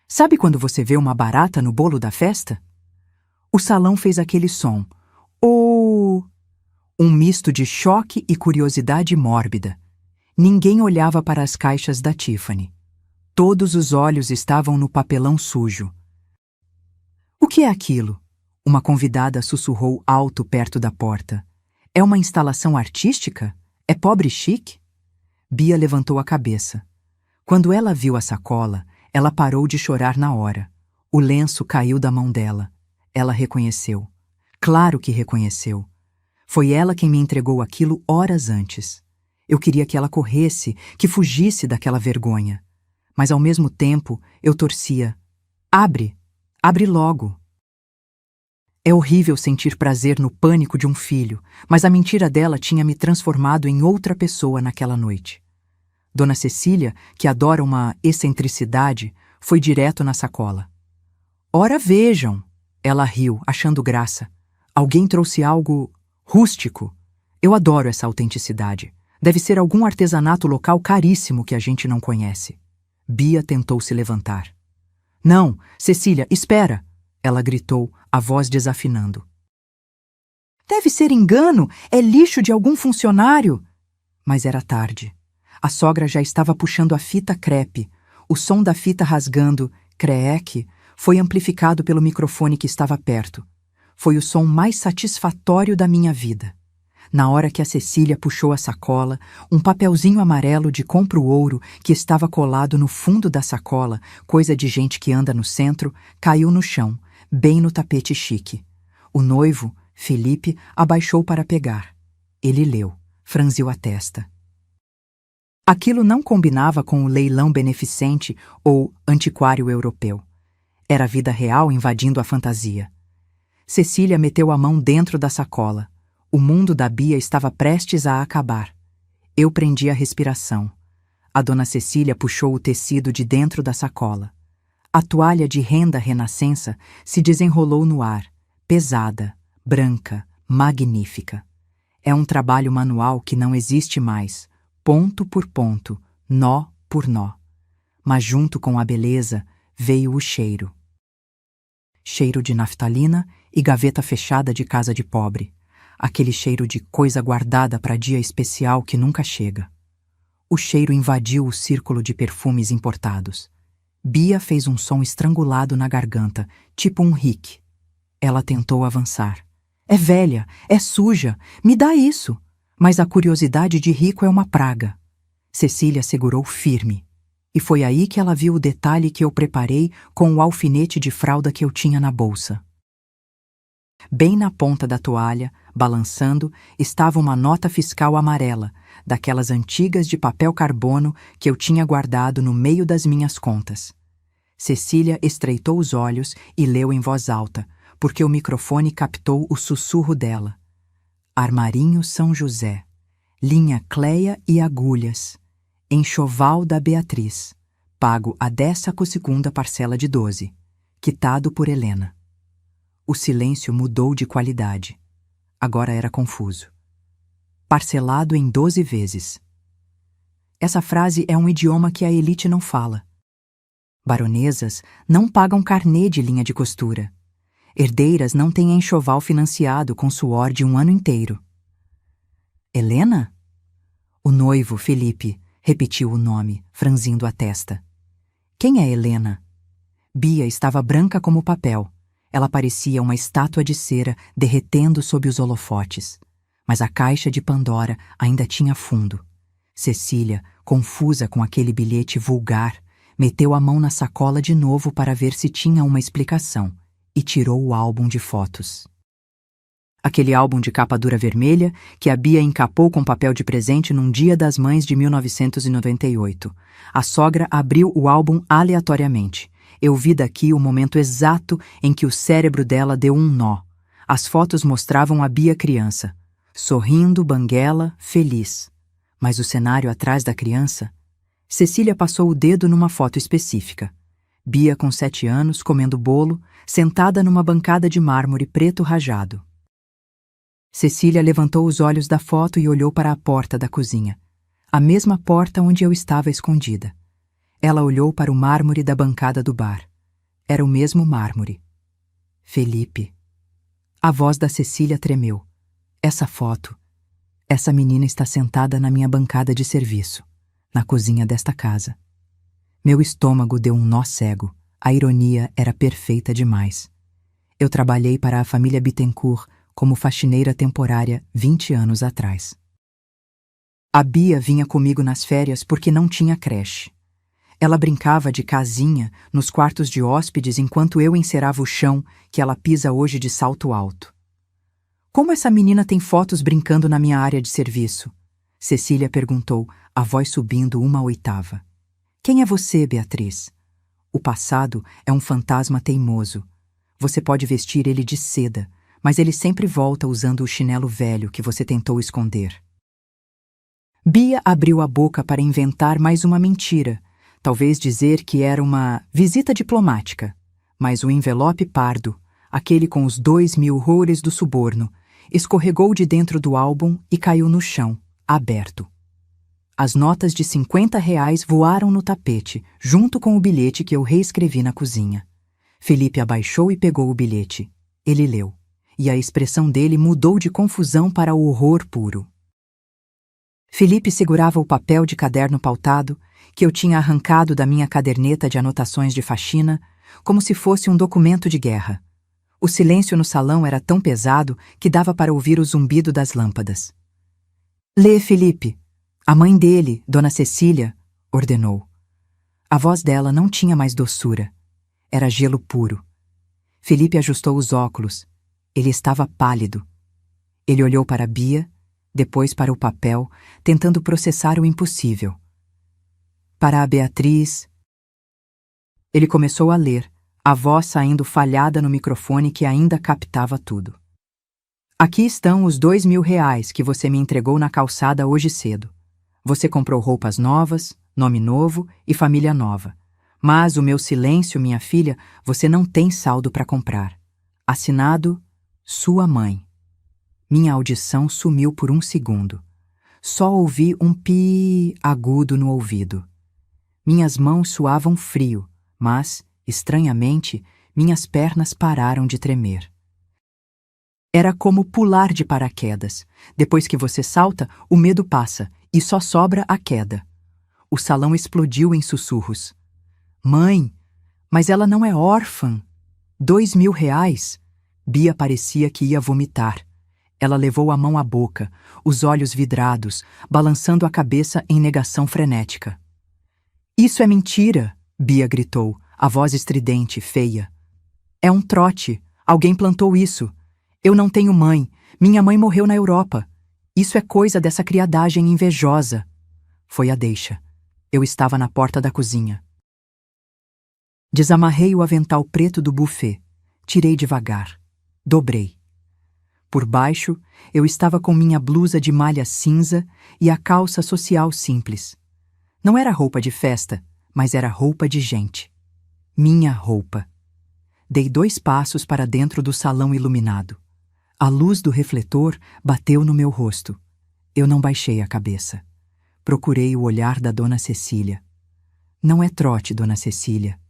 Sabe quando você vê uma barata no bolo da festa? O salão fez aquele som. Oh! Um misto de choque e curiosidade mórbida. Ninguém olhava para as caixas da Tiffany. Todos os olhos estavam no papelão sujo. O que é aquilo? Uma convidada sussurrou alto perto da porta. É uma instalação artística? É pobre chique? Bia levantou a cabeça. Quando ela viu a sacola, ela parou de chorar na hora. O lenço caiu da mão dela. Ela reconheceu. Claro que reconheceu. Foi ela quem me entregou aquilo horas antes. Eu queria que ela corresse, que fugisse daquela vergonha. Mas ao mesmo tempo, eu torcia. Abre! Abre logo! É horrível sentir prazer no pânico de um filho, mas a mentira dela tinha me transformado em outra pessoa naquela noite. Dona Cecília, que adora uma excentricidade, foi direto na sacola. Ora vejam! Ela riu, achando graça. Alguém trouxe algo rústico. Eu adoro essa autenticidade. Deve ser algum artesanato local caríssimo que a gente não conhece. Bia tentou se levantar. Não, Cecília, espera! Ela gritou, a voz desafinando. Deve ser engano, é lixo de algum funcionário. Mas era tarde. A sogra já estava puxando a fita crepe. O som da fita rasgando, creque, foi amplificado pelo microfone que estava perto. Foi o som mais satisfatório da minha vida. Na hora que a Cecília puxou a sacola, um papelzinho amarelo de compro ouro que estava colado no fundo da sacola, coisa de gente que anda no centro, caiu no chão, bem no tapete chique. O noivo, Felipe, abaixou para pegar. Ele leu, franziu a testa. Aquilo não combinava com o leilão beneficente ou antiquário europeu. Era a vida real invadindo a fantasia. Cecília meteu a mão dentro da sacola. O mundo da Bia estava prestes a acabar. Eu prendi a respiração. A dona Cecília puxou o tecido de dentro da sacola. A toalha de renda renascença se desenrolou no ar, pesada, branca, magnífica. É um trabalho manual que não existe mais, ponto por ponto, nó por nó. Mas junto com a beleza veio o cheiro. Cheiro de naftalina e gaveta fechada de casa de pobre. Aquele cheiro de coisa guardada para dia especial que nunca chega. O cheiro invadiu o círculo de perfumes importados. Bia fez um som estrangulado na garganta, tipo um rique. Ela tentou avançar. É velha, é suja, me dá isso. Mas a curiosidade de rico é uma praga. Cecília segurou firme. E foi aí que ela viu o detalhe que eu preparei com o alfinete de fralda que eu tinha na bolsa. Bem na ponta da toalha, balançando, estava uma nota fiscal amarela, daquelas antigas de papel carbono que eu tinha guardado no meio das minhas contas. Cecília estreitou os olhos e leu em voz alta, porque o microfone captou o sussurro dela. Armarinho São José, linha Cleia e agulhas, enxoval da Beatriz, pago a 12ª parcela de 12, quitado por Helena. O silêncio mudou de qualidade. Agora era confuso. Parcelado em 12 vezes. Essa frase é um idioma que a elite não fala. Baronesas não pagam carnê de linha de costura. Herdeiras não têm enxoval financiado com suor de um ano inteiro. Helena? O noivo, Felipe, repetiu o nome, franzindo a testa. Quem é Helena? Bia estava branca como papel. Ela parecia uma estátua de cera derretendo sob os holofotes. Mas a caixa de Pandora ainda tinha fundo. Cecília, confusa com aquele bilhete vulgar, meteu a mão na sacola de novo para ver se tinha uma explicação e tirou o álbum de fotos. Aquele álbum de capa dura vermelha que a Bia encapou com papel de presente num Dia das Mães de 1998. A sogra abriu o álbum aleatoriamente. Eu vi daqui o momento exato em que o cérebro dela deu um nó. As fotos mostravam a Bia criança, sorrindo, banguela, feliz. Mas o cenário atrás da criança... Cecília passou o dedo numa foto específica. Bia com 7 anos, comendo bolo, sentada numa bancada de mármore preto rajado. Cecília levantou os olhos da foto e olhou para a porta da cozinha, a mesma porta onde eu estava escondida. Ela olhou para o mármore da bancada do bar. Era o mesmo mármore. Felipe. A voz da Cecília tremeu. Essa foto. Essa menina está sentada na minha bancada de serviço, na cozinha desta casa. Meu estômago deu um nó cego. A ironia era perfeita demais. Eu trabalhei para a família Bittencourt como faxineira temporária 20 anos atrás. A Bia vinha comigo nas férias porque não tinha creche. Ela brincava de casinha nos quartos de hóspedes enquanto eu encerava o chão que ela pisa hoje de salto alto. Como essa menina tem fotos brincando na minha área de serviço? Cecília perguntou, a voz subindo 1/8. Quem é você, Beatriz? O passado é um fantasma teimoso. Você pode vestir ele de seda, mas ele sempre volta usando o chinelo velho que você tentou esconder. Bia abriu a boca para inventar mais uma mentira, talvez dizer que era uma visita diplomática, mas o envelope pardo, aquele com os 2.000 roures do suborno, escorregou de dentro do álbum e caiu no chão, aberto. As notas de R$ 50 voaram no tapete, junto com o bilhete que eu reescrevi na cozinha. Felipe abaixou e pegou o bilhete. Ele leu, e a expressão dele mudou de confusão para o horror puro. Felipe segurava o papel de caderno pautado, que eu tinha arrancado da minha caderneta de anotações de faxina, como se fosse um documento de guerra. O silêncio no salão era tão pesado que dava para ouvir o zumbido das lâmpadas. Lê, Felipe. A mãe dele, Dona Cecília, ordenou. A voz dela não tinha mais doçura. Era gelo puro. Felipe ajustou os óculos. Ele estava pálido. Ele olhou para Bia, depois para o papel, tentando processar o impossível. Para a Beatriz... Ele começou a ler, a voz saindo falhada no microfone que ainda captava tudo. Aqui estão os R$ 2.000 que você me entregou na calçada hoje cedo. Você comprou roupas novas, nome novo e família nova. Mas o meu silêncio, minha filha, você não tem saldo para comprar. Assinado, sua mãe. Minha audição sumiu por um segundo. Só ouvi um pi agudo no ouvido. Minhas mãos suavam frio, mas, estranhamente, minhas pernas pararam de tremer. Era como pular de paraquedas. Depois que você salta, o medo passa e só sobra a queda. O salão explodiu em sussurros. Mãe, mas ela não é órfã. 2.000 reais. Bia parecia que ia vomitar. Ela levou a mão à boca, os olhos vidrados, balançando a cabeça em negação frenética. Isso é mentira, Bia gritou, a voz estridente, feia. É um trote. Alguém plantou isso. Eu não tenho mãe. Minha mãe morreu na Europa. Isso é coisa dessa criadagem invejosa. Foi a deixa. Eu estava na porta da cozinha. Desamarrei o avental preto do buffet. Tirei devagar. Dobrei. Por baixo, eu estava com minha blusa de malha cinza e a calça social simples. Não era roupa de festa, mas era roupa de gente. Minha roupa. Dei 2 passos para dentro do salão iluminado. A luz do refletor bateu no meu rosto. Eu não baixei a cabeça. Procurei o olhar da Dona Cecília. Não é trote, Dona Cecília.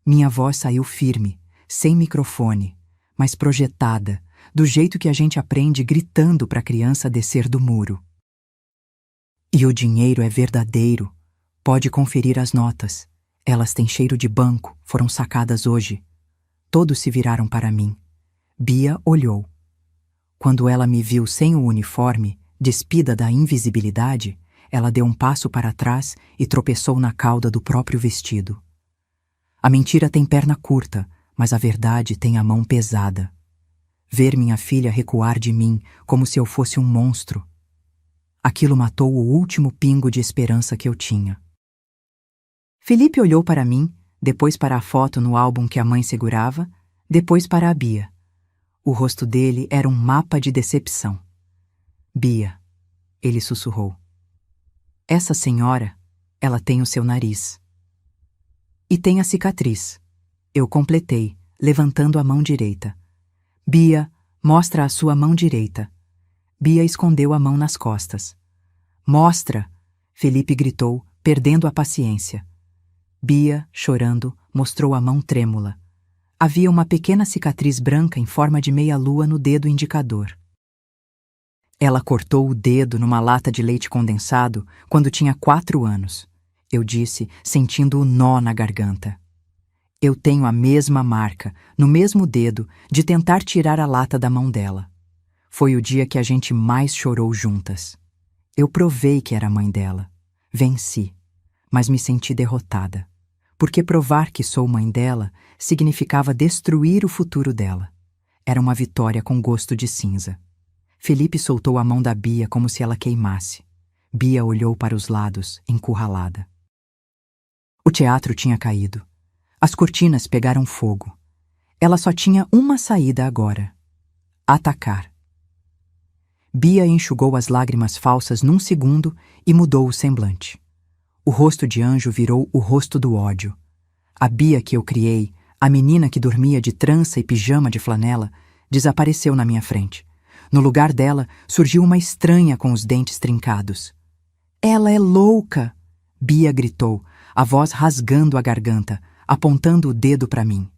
Minha voz saiu firme, sem microfone, mas projetada, do jeito que a gente aprende gritando para a criança descer do muro. E o dinheiro é verdadeiro. Pode conferir as notas. Elas têm cheiro de banco, foram sacadas hoje. Todos se viraram para mim. Bia olhou. Quando ela me viu sem o uniforme, despida da invisibilidade, ela deu um passo para trás e tropeçou na cauda do próprio vestido. A mentira tem perna curta, mas a verdade tem a mão pesada. Ver minha filha recuar de mim como se eu fosse um monstro. Aquilo matou o último pingo de esperança que eu tinha. Felipe olhou para mim, depois para a foto no álbum que a mãe segurava, depois para a Bia. O rosto dele era um mapa de decepção. Bia, ele sussurrou. Essa senhora, ela tem o seu nariz. E tem a cicatriz. Eu completei, levantando a mão direita. Bia, mostra a sua mão direita. Bia escondeu a mão nas costas. Mostra! Felipe gritou, perdendo a paciência. Bia, chorando, mostrou a mão trêmula. Havia uma pequena cicatriz branca em forma de meia-lua no dedo indicador. Ela cortou o dedo numa lata de leite condensado quando tinha 4 anos. Eu disse, sentindo o nó na garganta. Eu tenho a mesma marca, no mesmo dedo, de tentar tirar a lata da mão dela. Foi o dia que a gente mais chorou juntas. Eu provei que era a mãe dela. Venci, mas me senti derrotada. Porque provar que sou mãe dela significava destruir o futuro dela. Era uma vitória com gosto de cinza. Felipe soltou a mão da Bia como se ela queimasse. Bia olhou para os lados, encurralada. O teatro tinha caído. As cortinas pegaram fogo. Ela só tinha uma saída agora: atacar. Bia enxugou as lágrimas falsas num segundo e mudou o semblante. O rosto de Anjo virou o rosto do ódio. A Bia que eu criei, a menina que dormia de trança e pijama de flanela, desapareceu na minha frente. No lugar dela, surgiu uma estranha com os dentes trincados. Ela é louca! Bia gritou, a voz rasgando a garganta, apontando o dedo para mim.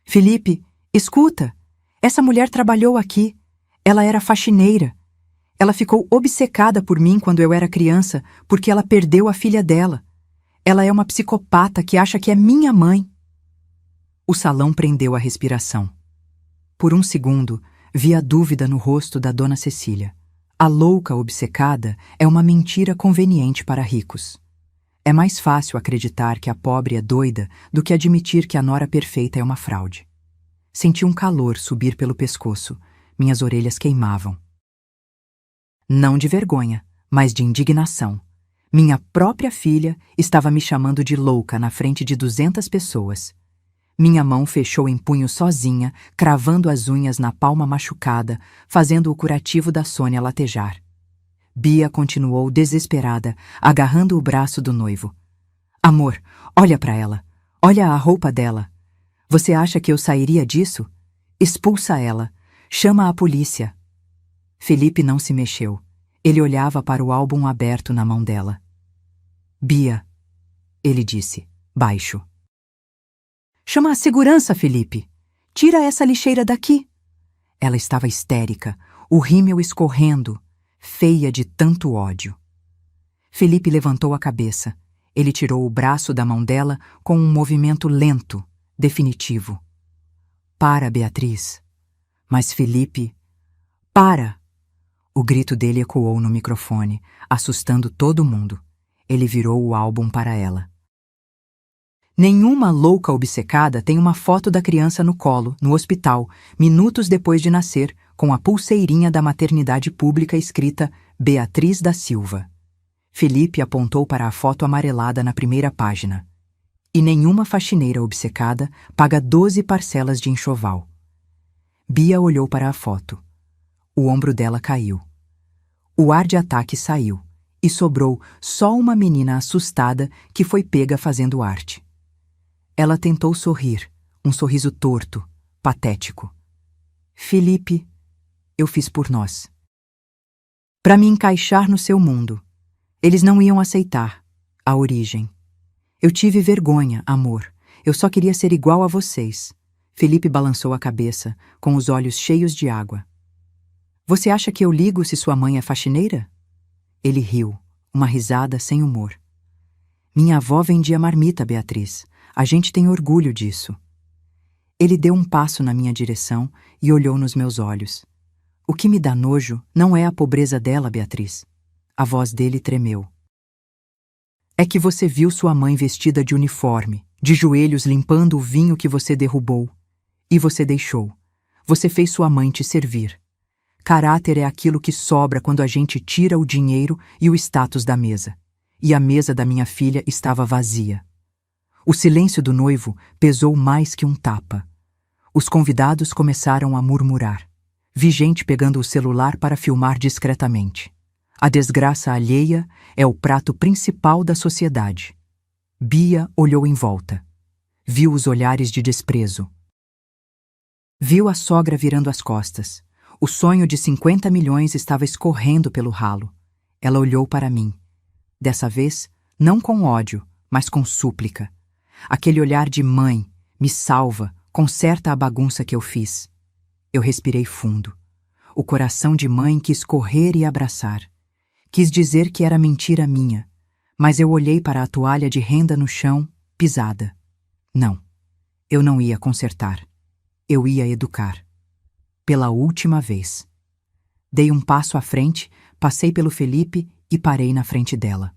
Felipe, escuta! Essa mulher trabalhou aqui. Ela era faxineira. Ela ficou obcecada por mim quando eu era criança, porque ela perdeu a filha dela. Ela é uma psicopata que acha que é minha mãe. O salão prendeu a respiração. Por um segundo, vi a dúvida no rosto da Dona Cecília. A louca obcecada é uma mentira conveniente para ricos. É mais fácil acreditar que a pobre é doida do que admitir que a nora perfeita é uma fraude. Senti um calor subir pelo pescoço. Minhas orelhas queimavam. Não de vergonha, mas de indignação. Minha própria filha estava me chamando de louca na frente de 200 pessoas. Minha mão fechou em punho sozinha, cravando as unhas na palma machucada, fazendo o curativo da Sônia latejar. Bia continuou desesperada, agarrando o braço do noivo. Amor, olha para ela. Olha a roupa dela. Você acha que eu sairia disso? Expulsa ela. Chama a polícia. Felipe não se mexeu. Ele olhava para o álbum aberto na mão dela. Bia, ele disse, baixo. Chama a segurança, Felipe. Tira essa lixeira daqui. Ela estava histérica, o rímel escorrendo, feia de tanto ódio. Felipe levantou a cabeça. Ele tirou o braço da mão dela com um movimento lento, definitivo. Para, Beatriz. Mas Felipe... Para! O grito dele ecoou no microfone, assustando todo mundo. Ele virou o álbum para ela. Nenhuma louca obcecada tem uma foto da criança no colo, no hospital, minutos depois de nascer, com a pulseirinha da maternidade pública escrita Beatriz da Silva. Felipe apontou para a foto amarelada na primeira página. E nenhuma faxineira obcecada paga 12 parcelas de enxoval. Bia olhou para a foto. O ombro dela caiu. O ar de ataque saiu, e sobrou só uma menina assustada que foi pega fazendo arte. Ela tentou sorrir, um sorriso torto, patético. Felipe, eu fiz por nós. Para me encaixar no seu mundo. Eles não iam aceitar a origem. Eu tive vergonha, amor. Eu só queria ser igual a vocês. Felipe balançou a cabeça, com os olhos cheios de água. Você acha que eu ligo se sua mãe é faxineira? Ele riu, uma risada sem humor. Minha avó vendia marmita, Beatriz. A gente tem orgulho disso. Ele deu um passo na minha direção e olhou nos meus olhos. O que me dá nojo não é a pobreza dela, Beatriz. A voz dele tremeu. É que você viu sua mãe vestida de uniforme, de joelhos limpando o vinho que você derrubou. E você deixou. Você fez sua mãe te servir. Caráter é aquilo que sobra quando a gente tira o dinheiro e o status da mesa. E a mesa da minha filha estava vazia. O silêncio do noivo pesou mais que um tapa. Os convidados começaram a murmurar. Vi gente pegando o celular para filmar discretamente. A desgraça alheia é o prato principal da sociedade. Bia olhou em volta. Viu os olhares de desprezo. Viu a sogra virando as costas. O sonho de 50 milhões estava escorrendo pelo ralo. Ela olhou para mim. Dessa vez, não com ódio, mas com súplica. Aquele olhar de mãe, me salva, conserta a bagunça que eu fiz. Eu respirei fundo. O coração de mãe quis correr e abraçar. Quis dizer que era mentira minha, mas eu olhei para a toalha de renda no chão, pisada. Não, eu não ia consertar. Eu ia educar. Pela última vez. Dei um passo à frente, passei pelo Felipe e parei na frente dela.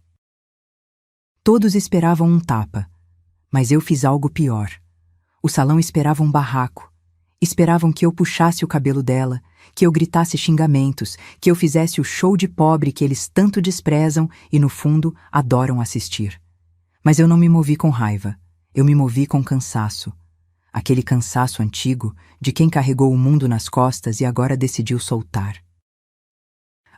Todos esperavam um tapa, mas eu fiz algo pior. O salão esperava um barraco. Esperavam que eu puxasse o cabelo dela, que eu gritasse xingamentos, que eu fizesse o show de pobre que eles tanto desprezam e, no fundo, adoram assistir. Mas eu não me movi com raiva. Eu me movi com cansaço. Aquele cansaço antigo de quem carregou o mundo nas costas e agora decidiu soltar.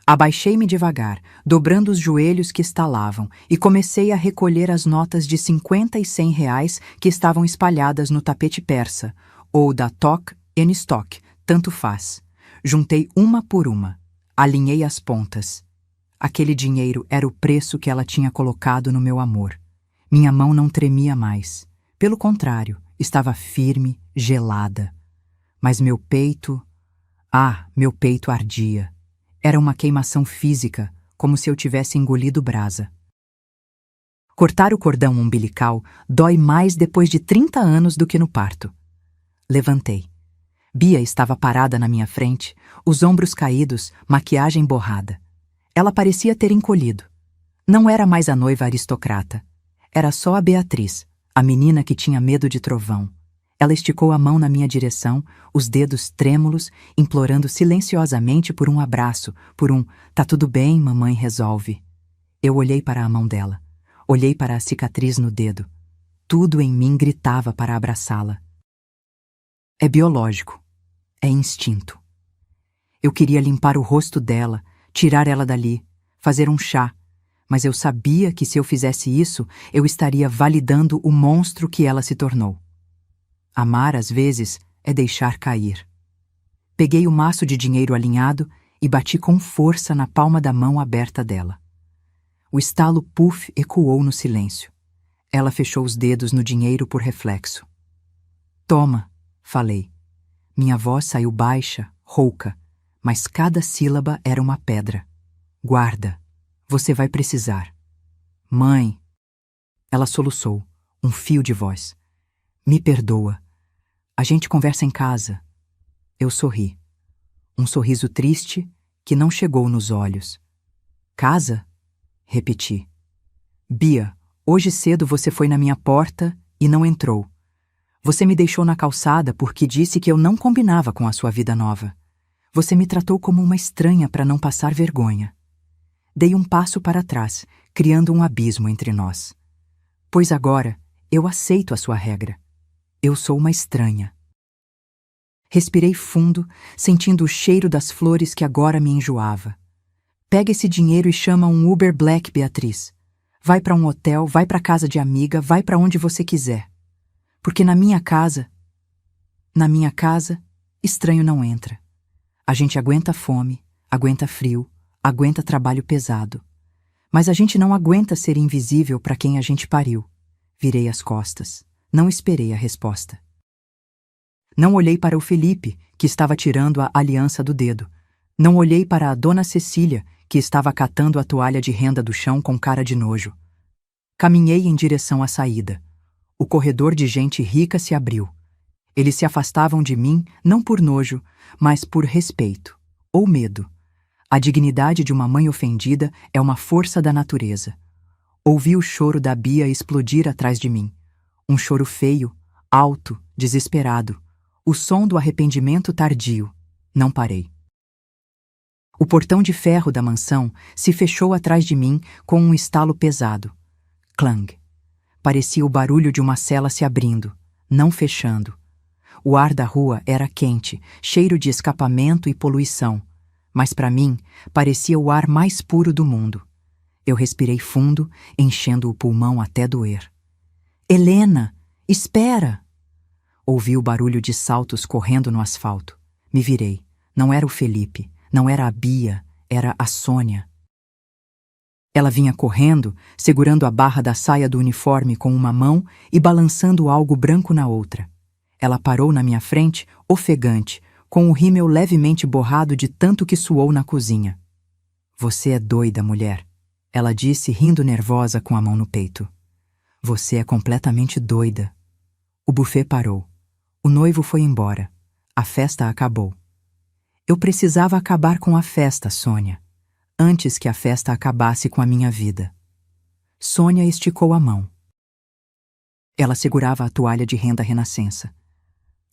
Abaixei-me devagar, dobrando os joelhos que estalavam, e comecei a recolher as notas de 50 e 100 reais que estavam espalhadas no tapete persa, ou da Tok and Stock, tanto faz. Juntei uma por uma, alinhei as pontas. Aquele dinheiro era o preço que ela tinha colocado no meu amor. Minha mão não tremia mais. Pelo contrário, estava firme, gelada. Mas meu peito ardia. Era uma queimação física, como se eu tivesse engolido brasa. Cortar o cordão umbilical dói mais depois de 30 anos do que no parto. Levantei. Bia estava parada na minha frente, os ombros caídos, maquiagem borrada. Ela parecia ter encolhido. Não era mais a noiva aristocrata. Era só a Beatriz, a menina que tinha medo de trovão. Ela esticou a mão na minha direção, os dedos trêmulos, implorando silenciosamente por um abraço, por um "tá tudo bem, mamãe resolve". Eu olhei para a mão dela. Olhei para a cicatriz no dedo. Tudo em mim gritava para abraçá-la. É biológico. É instinto. Eu queria limpar o rosto dela, tirar ela dali, fazer um chá, mas eu sabia que se eu fizesse isso, eu estaria validando o monstro que ela se tornou. Amar, às vezes, é deixar cair. Peguei o maço de dinheiro alinhado e bati com força na palma da mão aberta dela. O estalo puff ecoou no silêncio. Ela fechou os dedos no dinheiro por reflexo. Toma, falei. Minha voz saiu baixa, rouca, mas cada sílaba era uma pedra. Guarda, você vai precisar. Mãe. Ela soluçou, um fio de voz. Me perdoa. A gente conversa em casa. Eu sorri. Um sorriso triste que não chegou nos olhos. Casa? Repeti. Bia, hoje cedo você foi na minha porta e não entrou. Você me deixou na calçada porque disse que eu não combinava com a sua vida nova. Você me tratou como uma estranha para não passar vergonha. Dei um passo para trás, criando um abismo entre nós. Pois agora eu aceito a sua regra. Eu sou uma estranha. Respirei fundo, sentindo o cheiro das flores que agora me enjoava. Pega esse dinheiro e chama um Uber Black, Beatriz. Vai para um hotel, vai para casa de amiga, vai para onde você quiser. Porque na minha casa, estranho não entra. A gente aguenta fome, aguenta frio, aguenta trabalho pesado. Mas a gente não aguenta ser invisível para quem a gente pariu. Virei as costas. Não esperei a resposta. Não olhei para o Felipe, que estava tirando a aliança do dedo. Não olhei para a dona Cecília, que estava catando a toalha de renda do chão com cara de nojo. Caminhei em direção à saída. O corredor de gente rica se abriu. Eles se afastavam de mim não por nojo, mas por respeito, ou medo. A dignidade de uma mãe ofendida é uma força da natureza. Ouvi o choro da Bia explodir atrás de mim. Um choro feio, alto, desesperado. O som do arrependimento tardio. Não parei. O portão de ferro da mansão se fechou atrás de mim com um estalo pesado. Clang. Parecia o barulho de uma cela se abrindo, não fechando. O ar da rua era quente, cheiro de escapamento e poluição, mas para mim parecia o ar mais puro do mundo. Eu respirei fundo, enchendo o pulmão até doer. Helena, espera! Ouvi o barulho de saltos correndo no asfalto. Me virei. Não era o Felipe, não era a Bia, era a Sônia. Ela vinha correndo, segurando a barra da saia do uniforme com uma mão e balançando algo branco na outra. Ela parou na minha frente, ofegante, com o rímel levemente borrado de tanto que suou na cozinha. Você é doida, mulher, ela disse, rindo nervosa com a mão no peito. Você é completamente doida. O buffet parou. O noivo foi embora. A festa acabou. Eu precisava acabar com a festa, Sônia, antes que a festa acabasse com a minha vida. Sônia esticou a mão. Ela segurava a toalha de renda renascença.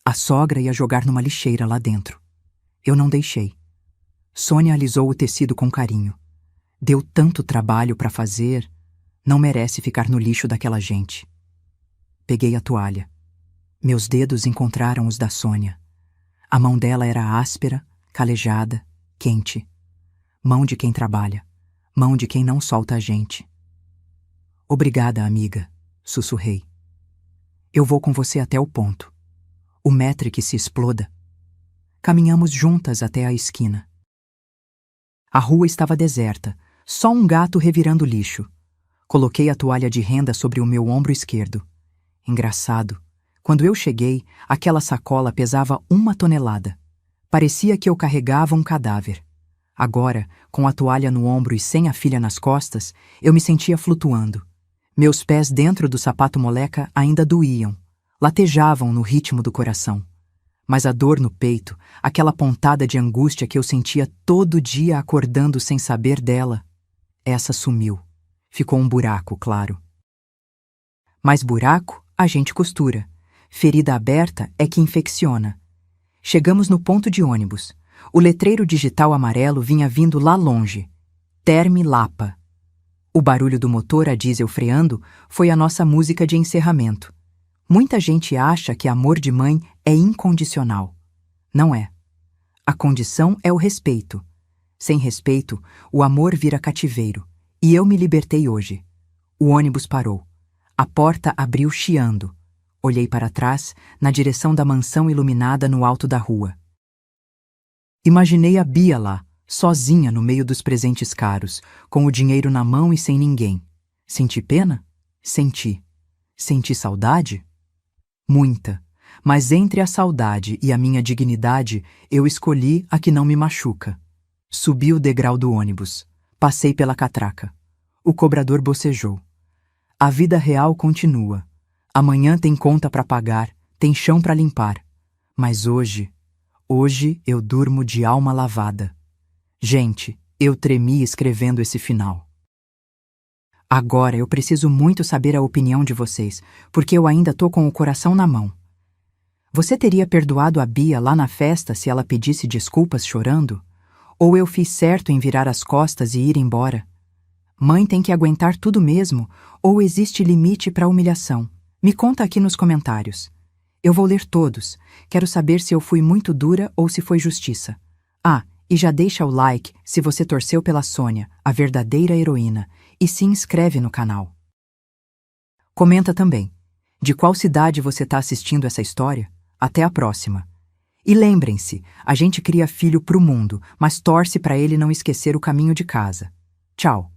A sogra ia jogar numa lixeira lá dentro. Eu não deixei. Sônia alisou o tecido com carinho. Deu tanto trabalho para fazer, não merece ficar no lixo daquela gente. Peguei a toalha. Meus dedos encontraram os da Sônia. A mão dela era áspera, calejada, quente. Mão de quem trabalha, mão de quem não solta a gente. Obrigada, amiga, sussurrei. Eu vou com você até o ponto. O metre que se exploda. Caminhamos juntas até a esquina. A rua estava deserta, só um gato revirando lixo. Coloquei a toalha de renda sobre o meu ombro esquerdo. Engraçado. Quando eu cheguei, aquela sacola pesava 1 tonelada. Parecia que eu carregava um cadáver. Agora, com a toalha no ombro e sem a filha nas costas, eu me sentia flutuando. Meus pés dentro do sapato moleca ainda doíam, latejavam no ritmo do coração. Mas a dor no peito, aquela pontada de angústia que eu sentia todo dia acordando sem saber dela, essa sumiu. Ficou um buraco, claro. Mas buraco, a gente costura. Ferida aberta é que infecciona. Chegamos no ponto de ônibus. O letreiro digital amarelo vinha vindo lá longe. Terme Lapa. O barulho do motor a diesel freando foi a nossa música de encerramento. Muita gente acha que amor de mãe é incondicional. Não é. A condição é o respeito. Sem respeito, o amor vira cativeiro. E eu me libertei hoje. O ônibus parou. A porta abriu chiando. Olhei para trás, na direção da mansão iluminada no alto da rua. Imaginei a Bia lá, sozinha no meio dos presentes caros, com o dinheiro na mão e sem ninguém. Senti pena? Senti. Senti saudade? Muita. Mas entre a saudade e a minha dignidade, eu escolhi a que não me machuca. Subi o degrau do ônibus. Passei pela catraca. O cobrador bocejou. A vida real continua. Amanhã tem conta para pagar, tem chão para limpar. Mas hoje eu durmo de alma lavada. Gente, eu tremi escrevendo esse final. Agora eu preciso muito saber a opinião de vocês, porque eu ainda tô com o coração na mão. Você teria perdoado a Bia lá na festa se ela pedisse desculpas chorando? Ou eu fiz certo em virar as costas e ir embora? Mãe tem que aguentar tudo mesmo, ou existe limite para a humilhação? Me conta aqui nos comentários. Eu vou ler todos. Quero saber se eu fui muito dura ou se foi justiça. Ah, e já deixa o like se você torceu pela Sônia, a verdadeira heroína, e se inscreve no canal. Comenta também. De qual cidade você está assistindo essa história? Até a próxima. E lembrem-se, a gente cria filho pro mundo, mas torce para ele não esquecer o caminho de casa. Tchau.